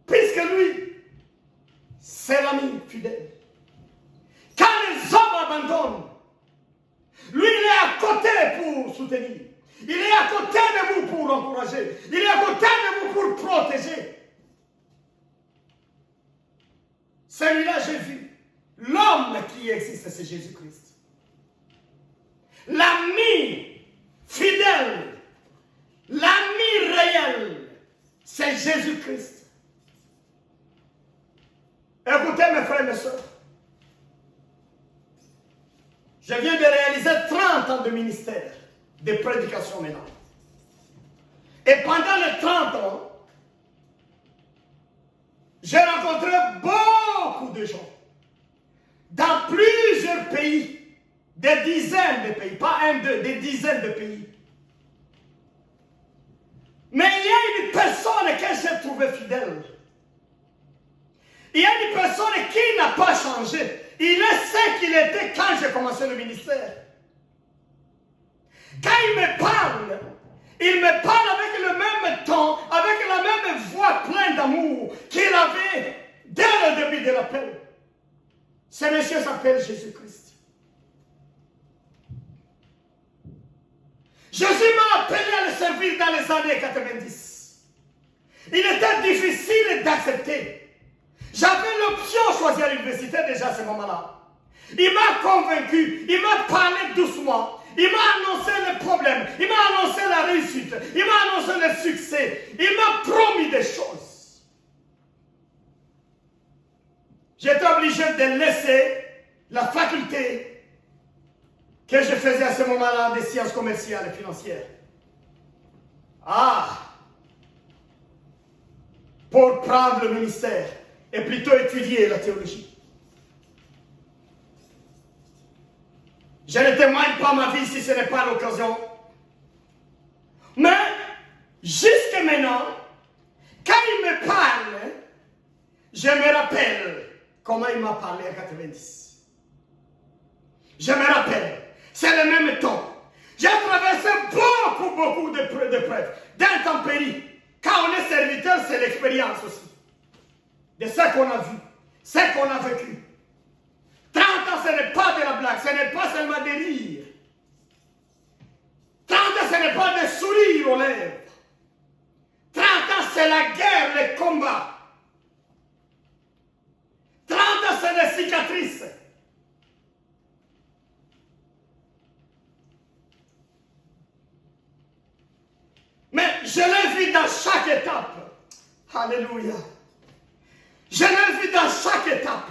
Puisque lui, c'est l'ami fidèle. Quand les hommes abandonnent, lui, il est à côté pour soutenir. Il est à côté de vous pour encourager. Il est à côté de vous pour protéger. Celui-là, j'ai vu. L'homme qui existe, c'est Jésus-Christ. L'ami fidèle, l'ami réel, c'est Jésus-Christ. Écoutez, mes frères et mes sœurs. Je viens de réaliser 30 ans de ministère, de prédication maintenant. Et pendant les 30 ans, j'ai rencontré beaucoup de gens dans plusieurs pays, des dizaines de pays, pas un, deux, des dizaines de pays. Mais il y a une personne que j'ai trouvée fidèle. Il y a une personne qui n'a pas changé. Il est ce qu'il était quand j'ai commencé le ministère. Quand il me parle avec le même ton, avec la même voix pleine d'amour qu'il avait dès le début de l'appel. Ce monsieur s'appelle Jésus-Christ. Jésus m'a appelé à le servir dans les années 90. Il était difficile d'accepter. J'avais l'option de choisir l'université déjà à ce moment-là. Il m'a convaincu, il m'a parlé doucement, il m'a annoncé le problème, il m'a annoncé la réussite, il m'a annoncé le succès, il m'a promis des choses. J'étais obligé de laisser la faculté que je faisais à ce moment-là des sciences commerciales et financières. Pour prendre le ministère et plutôt étudier la théologie. Je ne témoigne pas ma vie si ce n'est pas l'occasion. Mais, jusqu'à maintenant, quand il me parle, je me rappelle comment il m'a parlé en 90. Je me rappelle. C'est le même temps. J'ai traversé beaucoup de preuves, d'intempéries. Quand on est serviteur, c'est l'expérience aussi. De ce qu'on a vu, ce qu'on a vécu. 30 ans, ce n'est pas de la blague, ce n'est pas seulement des rires. 30 ans, ce n'est pas des sourires aux lèvres. 30 ans, c'est la guerre, les combats. 30 ans, c'est des cicatrices. Mais je l'ai vu dans chaque étape. Alléluia. Je l'ai vu dans chaque étape.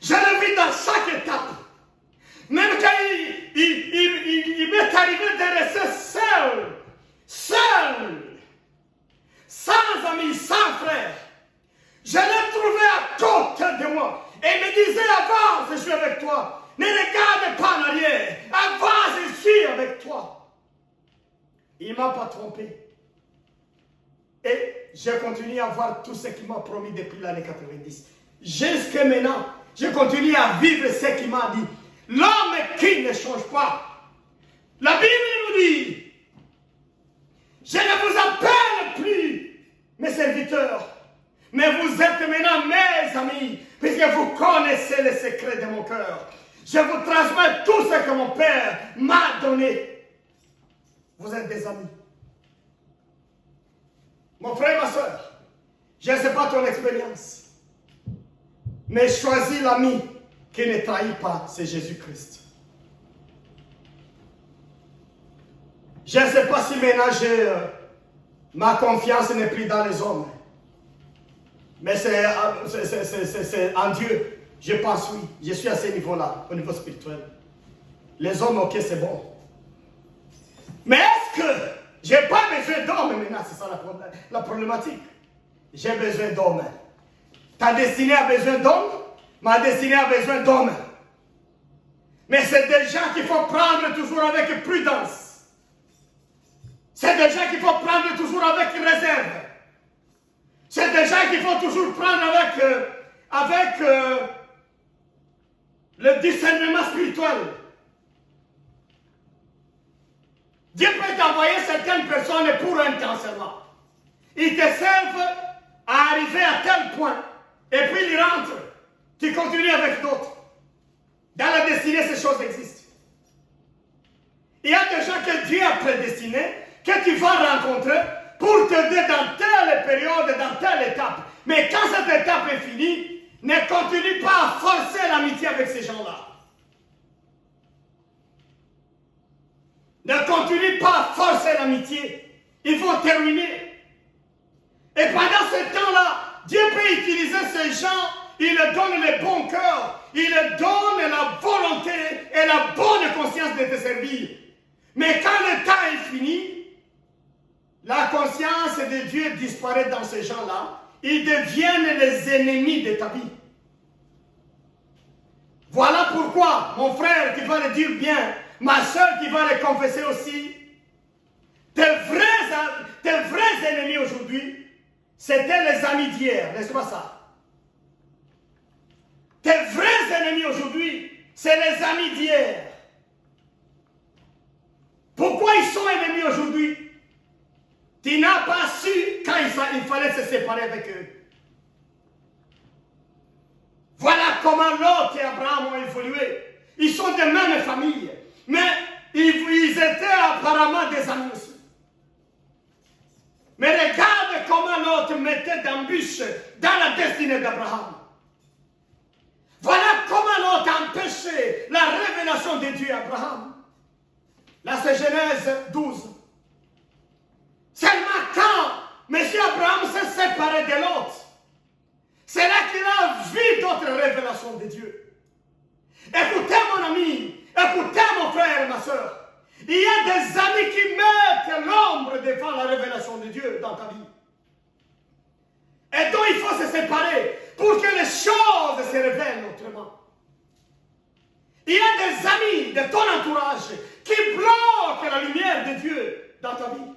Je l'ai vu dans chaque étape. Même quand il m'est arrivé de rester seul, sans amis, sans frères. Je l'ai trouvé à côté de moi. Et il me disait, avance, je suis avec toi. Ne regarde pas en arrière. Avance, je suis avec toi. Il ne m'a pas trompé. Et je continue à voir tout ce qu'il m'a promis depuis l'année 90. Jusqu'à maintenant, je continue à vivre ce qu'il m'a dit. L'homme qui ne change pas. La Bible nous dit, je ne vous appelle plus mes serviteurs, mais vous êtes maintenant mes amis, puisque vous connaissez les secrets de mon cœur. Je vous transmets tout ce que mon Père m'a donné. Vous êtes des amis. Mon frère, ma soeur, je ne sais pas ton expérience, mais choisis l'ami qui ne trahit pas, c'est Jésus-Christ. Je ne sais pas si maintenant ma confiance n'est plus dans les hommes, mais c'est en Dieu. Je pense oui, je suis à ce niveau-là, au niveau spirituel. Les hommes, ok, c'est bon. Mais est-ce que je n'ai pas besoin d'hommes maintenant? C'est ça la problématique. J'ai besoin d'hommes. Ta destinée a besoin d'hommes, ma destinée a besoin d'hommes. Mais c'est des gens qu'il faut prendre toujours avec prudence. C'est des gens qu'il faut prendre toujours avec réserve. C'est des gens qu'il faut toujours prendre avec le discernement spirituel. Dieu peut t'envoyer certaines personnes pour un temps seulement. Ils te servent à arriver à tel point. Et puis ils rentrent. Tu continues avec d'autres. Dans la destinée, ces choses existent. Il y a des gens que Dieu a prédestinés, que tu vas rencontrer pour t'aider dans telle période, dans telle étape. Mais quand cette étape est finie, ne continue pas à forcer l'amitié avec ces gens-là. Ne continue pas à forcer l'amitié. Il faut terminer. Et pendant ce temps-là, Dieu peut utiliser ces gens. Il leur donne le bon cœur. Il leur donne la volonté et la bonne conscience de te servir. Mais quand le temps est fini, la conscience de Dieu disparaît dans ces gens-là. Ils deviennent les ennemis de ta vie. Voilà pourquoi, mon frère qui va le dire bien, ma soeur qui va le confesser aussi, tes vrais ennemis aujourd'hui, c'était les amis d'hier, n'est-ce pas ça? Tes vrais ennemis aujourd'hui, c'est les amis d'hier. Pourquoi ils sont ennemis aujourd'hui? Tu n'as pas su quand il fallait se séparer avec eux. Voilà comment Lot et Abraham ont évolué. Ils sont de même famille, mais ils étaient apparemment des amis aussi. Mais regarde comment Lot mettait d'embûches dans la destinée d'Abraham. Voilà comment Lot empêchait la révélation de Dieu à Abraham. Là, c'est Genèse 12. Seulement quand M. Abraham s'est séparé de Lot, c'est là qu'il a vu d'autres révélations de Dieu. Écoutez mon ami, écoutez mon frère et ma soeur. Il y a des amis qui mettent l'ombre devant la révélation de Dieu dans ta vie. Et donc il faut se séparer pour que les choses se révèlent autrement. Il y a des amis de ton entourage qui bloquent la lumière de Dieu dans ta vie.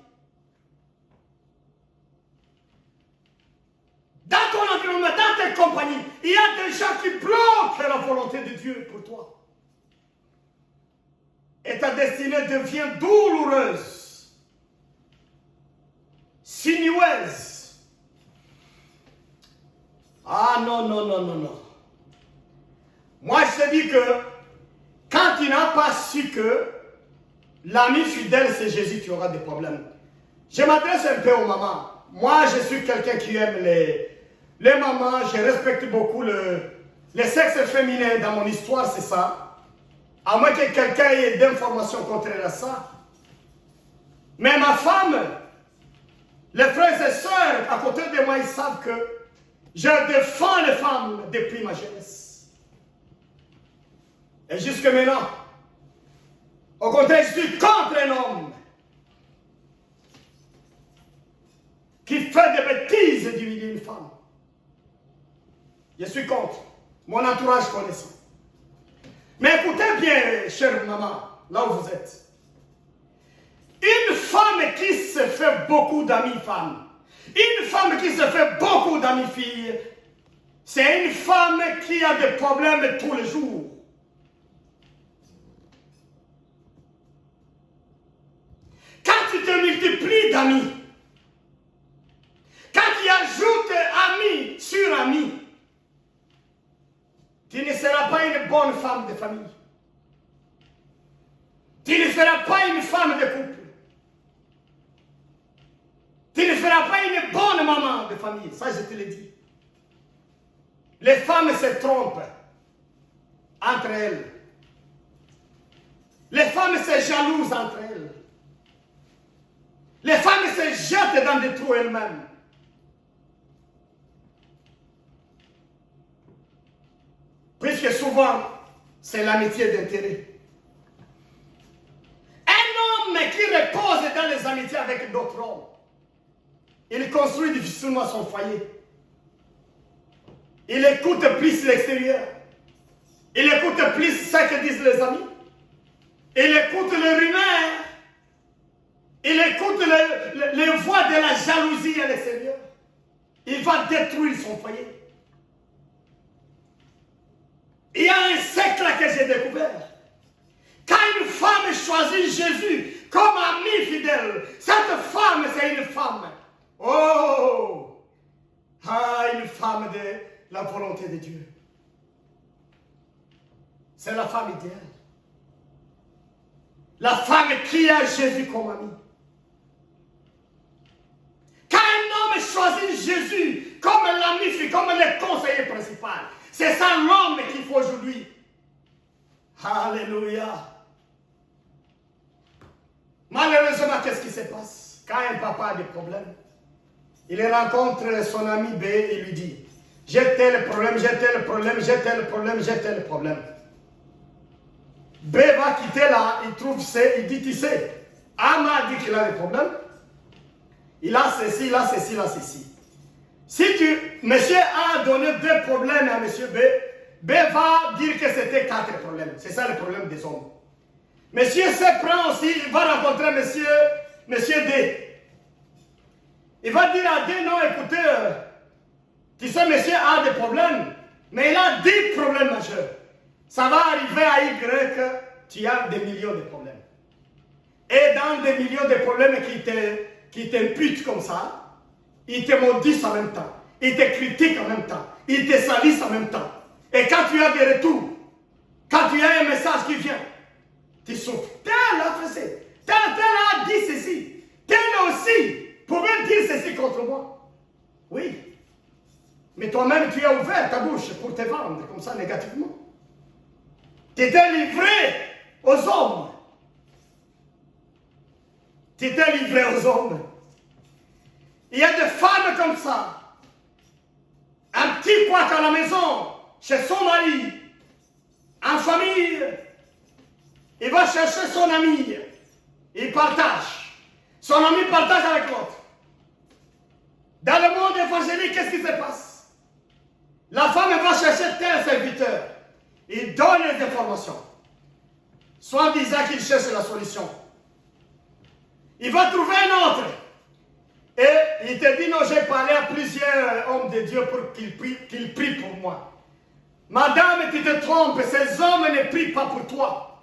Dans ton environnement, dans tes compagnies, il y a des gens qui bloquent la volonté de Dieu pour toi. Et ta destinée devient douloureuse, sinueuse. Ah non, non, non, non, non. Moi, je te dis que quand tu n'as pas su que l'ami fidèle, c'est Jésus, tu auras des problèmes. Je m'adresse un peu aux mamans. Moi, je suis quelqu'un qui aime les mamans. Je respecte beaucoup les sexes féminins dans mon histoire, c'est ça. À moins que quelqu'un ait d'informations contraires à ça. Mais ma femme, les frères et sœurs à côté de moi, ils savent que je défends les femmes depuis ma jeunesse. Et jusque maintenant, au contraire, je suis contre un homme qui fait des bêtises et d'humilier une femme. Je suis contre. Mon entourage connaissant. Mais écoutez bien, chère maman, là où vous êtes. Une femme qui se fait beaucoup d'amis femmes, une femme qui se fait beaucoup d'amis filles, c'est une femme qui a des problèmes tous les jours. Quand tu te multiplies d'amis, quand tu ajoutes ami sur ami, tu ne seras pas une bonne femme de famille. Tu ne seras pas une femme de couple. Tu ne seras pas une bonne maman de famille. Ça, je te le dis. Les femmes se trompent entre elles. Les femmes se jalousent entre elles. Les femmes se jettent dans des trous elles-mêmes. Puisque souvent, c'est l'amitié d'intérêt. Un homme qui repose dans les amitiés avec d'autres hommes, il construit difficilement son foyer. Il écoute plus l'extérieur. Il écoute plus ce que disent les amis. Il écoute les rumeurs. Il écoute les voix de la jalousie à l'extérieur. Il va détruire son foyer. Il y a un siècle que j'ai découvert. Quand une femme choisit Jésus comme ami fidèle, cette femme, c'est une femme. Oh! Ah, une femme de la volonté de Dieu. C'est la femme idéale. La femme qui a Jésus comme ami. Quand un homme choisit Jésus comme l'ami, comme le conseiller principal, c'est ça l'homme qu'il faut aujourd'hui. Alléluia. Malheureusement, qu'est-ce qui se passe? Quand un papa a des problèmes, il rencontre son ami B et lui dit, j'ai tel problème, j'ai tel problème, j'ai tel problème, j'ai tel problème. B va quitter là, il trouve C, il dit, tu sais, A m'a dit qu'il a des problèmes. Il a ceci, il a ceci, il a ceci. Si monsieur A a donné 2 problèmes à monsieur B, B va dire que c'était 4 problèmes. C'est ça le problème des hommes. Monsieur C prend aussi, il va rencontrer monsieur D. Il va dire à D, non, écoutez, tu sais, monsieur A a des problèmes, mais il a 10 problèmes majeurs. Ça va arriver à Y, tu as des millions de problèmes. Et dans des millions de problèmes qui t'imputent comme ça, ils te maudissent en même temps. Ils te critiquent en même temps. Ils te salissent en même temps. Et quand tu as des retours, quand tu as un message qui vient, tu souffres. Tel a fait ceci. Tel a dit ceci. Tel aussi pouvait dire ceci contre moi. Oui. Mais toi-même, tu as ouvert ta bouche pour te vendre comme ça négativement. Tu t'es livré aux hommes. Tu t'es livré aux hommes. Il y a des femmes comme ça. Un petit couac à la maison, chez son mari, en famille. Il va chercher son ami. Il partage. Son ami partage avec l'autre. Dans le monde évangélique, qu'est-ce qui se passe? La femme va chercher tel serviteur. Il donne les informations. soit disant qu'il cherche la solution. Il va trouver un autre. Et il te dit, non, j'ai parlé à plusieurs hommes de Dieu pour qu'ils prient pour moi. Madame, tu te trompes, ces hommes ne prient pas pour toi.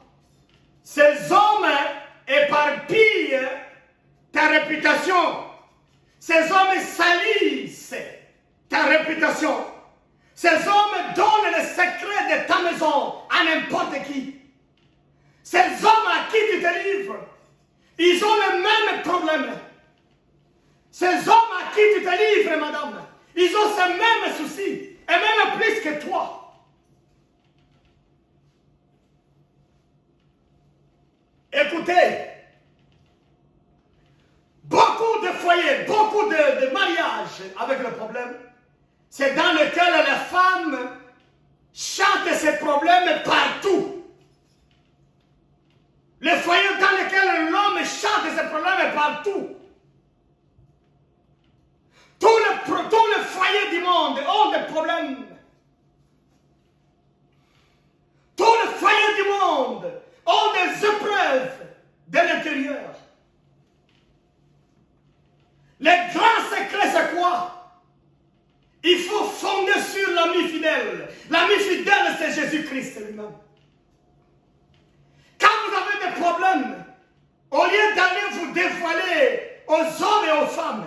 Ces hommes éparpillent ta réputation. Ces hommes salissent ta réputation. Ces hommes donnent les secrets de ta maison à n'importe qui. Ces hommes à qui tu te livres, ils ont le même problème. Ces hommes à qui tu te livres, madame, ils ont ces mêmes soucis, et même plus que toi. Écoutez, beaucoup de foyers, beaucoup de mariages avec le problème, c'est dans lequel la femme chante ses problèmes partout. Le foyer dans lequel l'homme chante ses problèmes partout. Tous les foyers du monde ont des problèmes. Tous les foyers du monde ont des épreuves de l'intérieur. Le grand secret, c'est quoi? Il faut fonder sur l'ami fidèle. L'ami fidèle, c'est Jésus-Christ lui-même. Quand vous avez des problèmes, au lieu d'aller vous dévoiler aux hommes et aux femmes,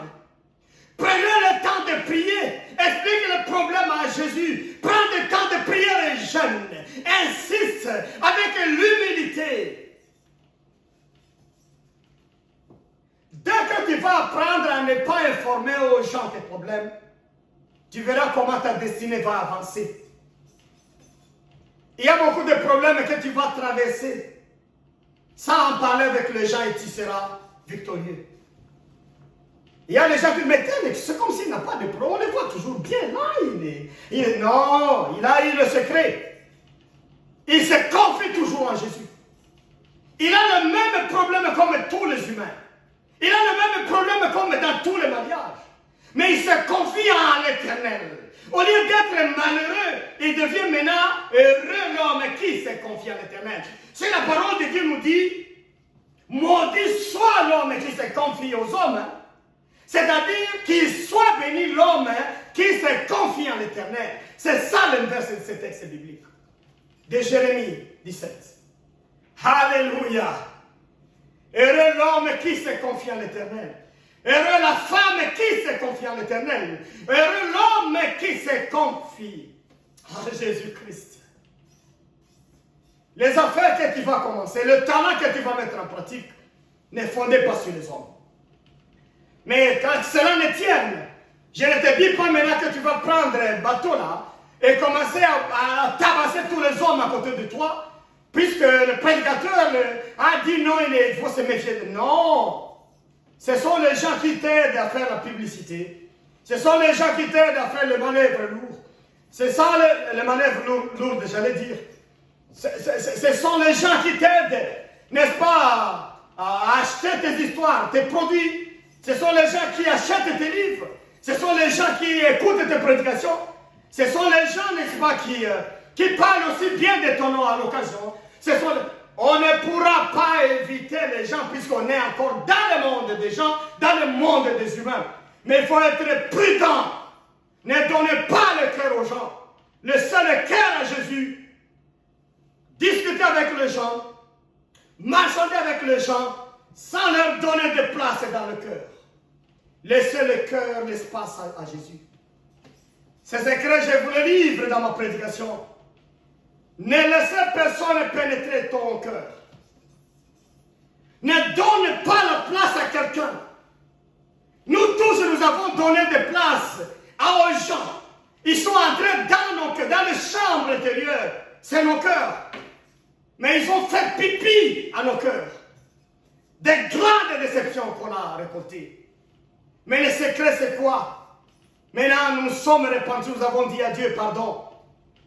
prenez le temps de prier. Explique le problème à Jésus. Prends le temps de prier les jeunes. Insiste avec l'humilité. Dès que tu vas apprendre à ne pas informer aux gens tes problèmes, tu verras comment ta destinée va avancer. Il y a beaucoup de problèmes que tu vas traverser. Sans en parler avec les gens et tu seras victorieux. Il y a des gens qui me disent, c'est comme s'il n'a pas de problème. On le voit toujours bien. Là, non, il a eu le secret. Il se confie toujours en Jésus. Il a le même problème comme tous les humains. Il a le même problème comme dans tous les mariages. Mais il se confie en l'Éternel. Au lieu d'être malheureux, il devient maintenant heureux l'homme qui se confie en l'Éternel. C'est la parole de Dieu nous dit, maudit soit l'homme qui se confie aux hommes. C'est-à-dire qu'il soit béni l'homme qui se confie en l'Éternel. C'est ça l'inverse de ce texte biblique. De Jérémie 17. Alléluia. Heureux l'homme qui se confie en l'Éternel. Heureux la femme qui se confie en l'Éternel. Heureux l'homme qui se confie en Jésus-Christ. Les affaires que tu vas commencer, le talent que tu vas mettre en pratique, ne fondez pas sur les hommes. Mais quand cela ne tienne, je ne te dis pas maintenant que tu vas prendre un bateau là et commencer à tabasser tous les hommes à côté de toi, puisque le prédicateur a dit non, il faut se méfier. Non! Ce sont les gens qui t'aident à faire la publicité. Ce sont les gens qui t'aident à faire les manœuvres lourdes. C'est ça les manœuvres lourdes, j'allais dire. Ce sont les gens qui t'aident, n'est-ce pas, à acheter tes histoires, tes produits. Ce sont les gens qui achètent tes livres. Ce sont les gens qui écoutent tes prédications. Ce sont les gens, n'est-ce pas, qui parlent aussi bien de ton nom à l'occasion. On ne pourra pas éviter les gens puisqu'on est encore dans le monde des gens, dans le monde des humains. Mais il faut être prudent. Ne donnez pas le cœur aux gens. Le seul cœur à Jésus. Discutez avec les gens. Marchandez avec les gens sans leur donner de place dans le cœur. Laissez le cœur, l'espace à Jésus. Ces secrets, je vous le livre dans ma prédication. Ne laissez personne pénétrer ton cœur. Ne donne pas la place à quelqu'un. Nous tous, nous avons donné des places aux gens. Ils sont entrés dans les chambres intérieures. C'est nos cœurs. Mais ils ont fait pipi à nos cœurs. Des grandes déceptions qu'on a récoltées. Mais le secret, c'est quoi? Maintenant, nous sommes repentis, nous avons dit à Dieu, pardon.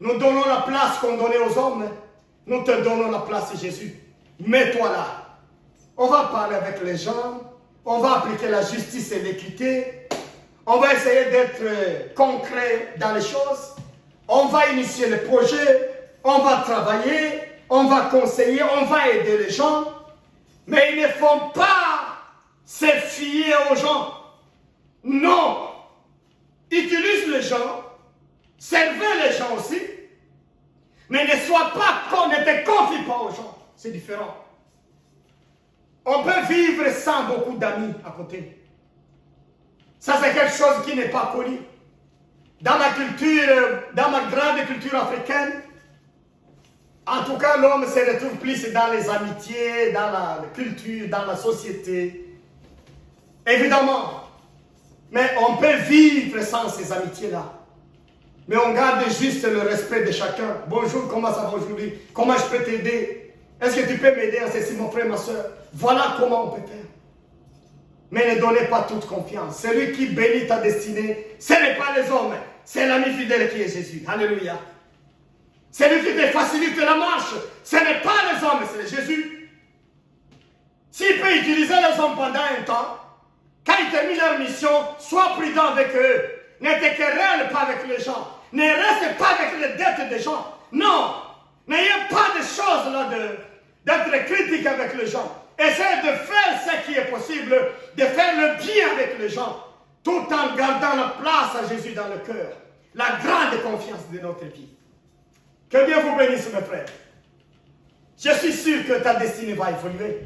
Nous donnons la place qu'on donnait aux hommes. Nous te donnons la place, Jésus. Mets-toi là. On va parler avec les gens. On va appliquer la justice et l'équité. On va essayer d'être concret dans les choses. On va initier le projet. On va travailler. on va conseiller, on va aider les gens, mais ils ne font pas se fier aux gens. Non. Utilise les gens, servez les gens aussi, mais ne te confie pas aux gens. C'est différent. On peut vivre sans beaucoup d'amis à côté. Ça, c'est quelque chose qui n'est pas connu. Dans ma culture, dans ma grande culture africaine, en tout cas, l'homme se retrouve plus dans les amitiés, dans la culture, dans la société. Évidemment. Mais on peut vivre sans ces amitiés-là. Mais on garde juste le respect de chacun. Bonjour, comment ça va aujourd'hui? Comment je peux t'aider? Est-ce que tu peux m'aider à ceci, mon frère, ma soeur? Voilà comment on peut faire. Mais ne donnez pas toute confiance. Celui qui bénit ta destinée, ce n'est pas les hommes, c'est l'ami fidèle qui est Jésus. Alléluia. Celui qui te facilite la marche, ce n'est pas les hommes, c'est Jésus. S'il peut utiliser les hommes pendant un temps, quand ils terminent leur mission, sois prudent avec eux. Ne te querelle pas avec les gens. Ne reste pas avec les dettes des gens. Non. N'ayez pas de choses là d'être critique avec les gens. Essayez de faire ce qui est possible, de faire le bien avec les gens, tout en gardant la place à Jésus dans le cœur. La grande confiance de notre vie. Que Dieu vous bénisse, mes frères. Je suis sûr que ta destinée va évoluer.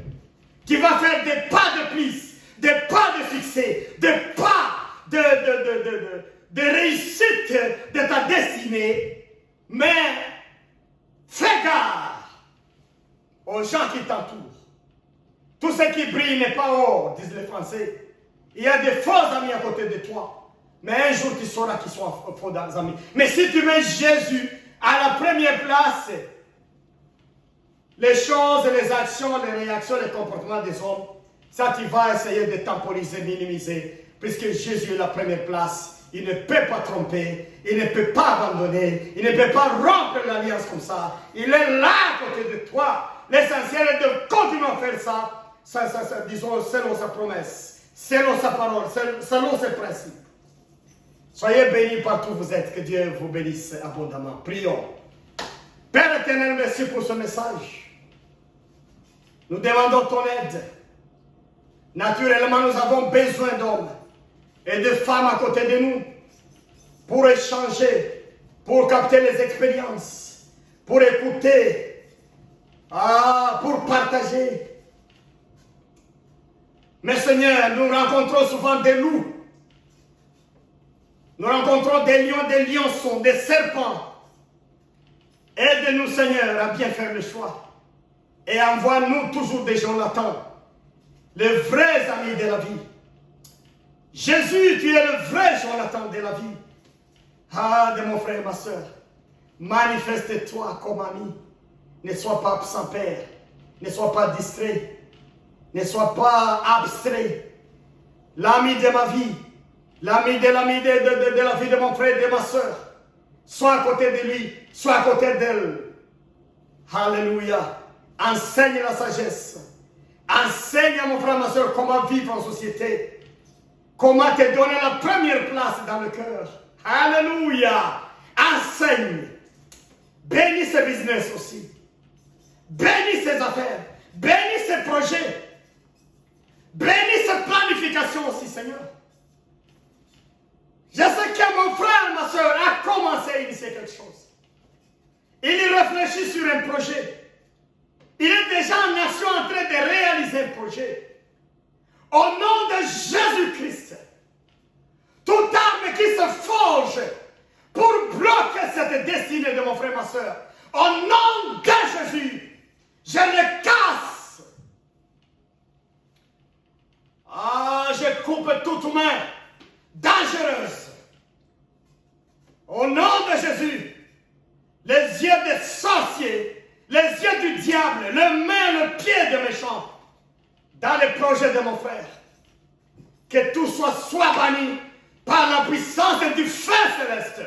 Tu vas faire des pas de plus, des pas de succès, des pas de réussite de ta destinée. Mais fais gare aux gens qui t'entourent. Tout ce qui brille n'est pas or, disent les Français. Il y a des faux amis à côté de toi. Mais un jour, tu sauras qu'ils sont faux amis. Mais si tu mets Jésus à la première place, les choses, les actions, les réactions, les comportements des hommes, ça, tu vas essayer de temporiser, minimiser. Puisque Jésus est la première place. Il ne peut pas tromper. Il ne peut pas abandonner. Il ne peut pas rompre l'alliance comme ça. Il est là à côté de toi. L'essentiel est de continuer à faire ça. Disons, selon sa promesse, selon sa parole, selon ses principes. Soyez bénis partout où vous êtes, que Dieu vous bénisse abondamment. Prions. Père éternel, merci pour ce message. Nous demandons ton aide. Naturellement, nous avons besoin d'hommes et de femmes à côté de nous pour échanger, pour capter les expériences, pour écouter, pour partager. Mais Seigneur, nous rencontrons souvent des loups. Nous rencontrons des lions, des lionçons, des serpents. Aide-nous, Seigneur, à bien faire le choix. Et envoie-nous toujours des Jonathan, les vrais amis de la vie. Jésus, tu es le vrai Jonathan de la vie. De mon frère et ma soeur. Manifeste-toi comme ami. Ne sois pas absent, Père. Ne sois pas distrait. Ne sois pas abstrait. L'ami de ma vie. L'ami de la vie de mon frère et de ma soeur. Sois à côté de lui. Sois à côté d'elle. Alléluia. Enseigne la sagesse. Enseigne à mon frère et ma soeur comment vivre en société. Comment te donner la première place dans le cœur. Alléluia. Enseigne. Bénis ce business aussi. Bénis ses affaires. Bénis ses projets. Bénis cette planification aussi, Seigneur. Je sais que mon frère, ma soeur, a commencé à initier quelque chose. Il y réfléchit sur un projet. Il est déjà en action en train de réaliser un projet. Au nom de Jésus-Christ, toute arme qui se forge pour bloquer cette destinée de mon frère, ma soeur, au nom de Jésus, je le casse. Je coupe toute main dangereuse. Au nom de Jésus, les yeux des sorciers, les yeux du diable, les mains, le pied des méchants, dans les projets de mon frère, que tout soit banni par la puissance du feu céleste,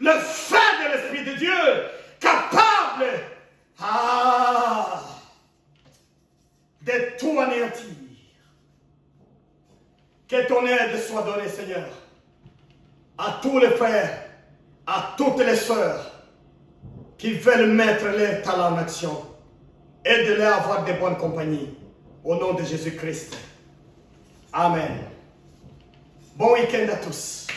le feu de l'Esprit de Dieu, capable de tout anéantir. Que ton aide soit donnée, Seigneur, à tous les frères, à toutes les sœurs qui veulent mettre leur talent en action. Aide-les à avoir de bonnes compagnies. Au nom de Jésus-Christ. Amen. Bon week-end à tous.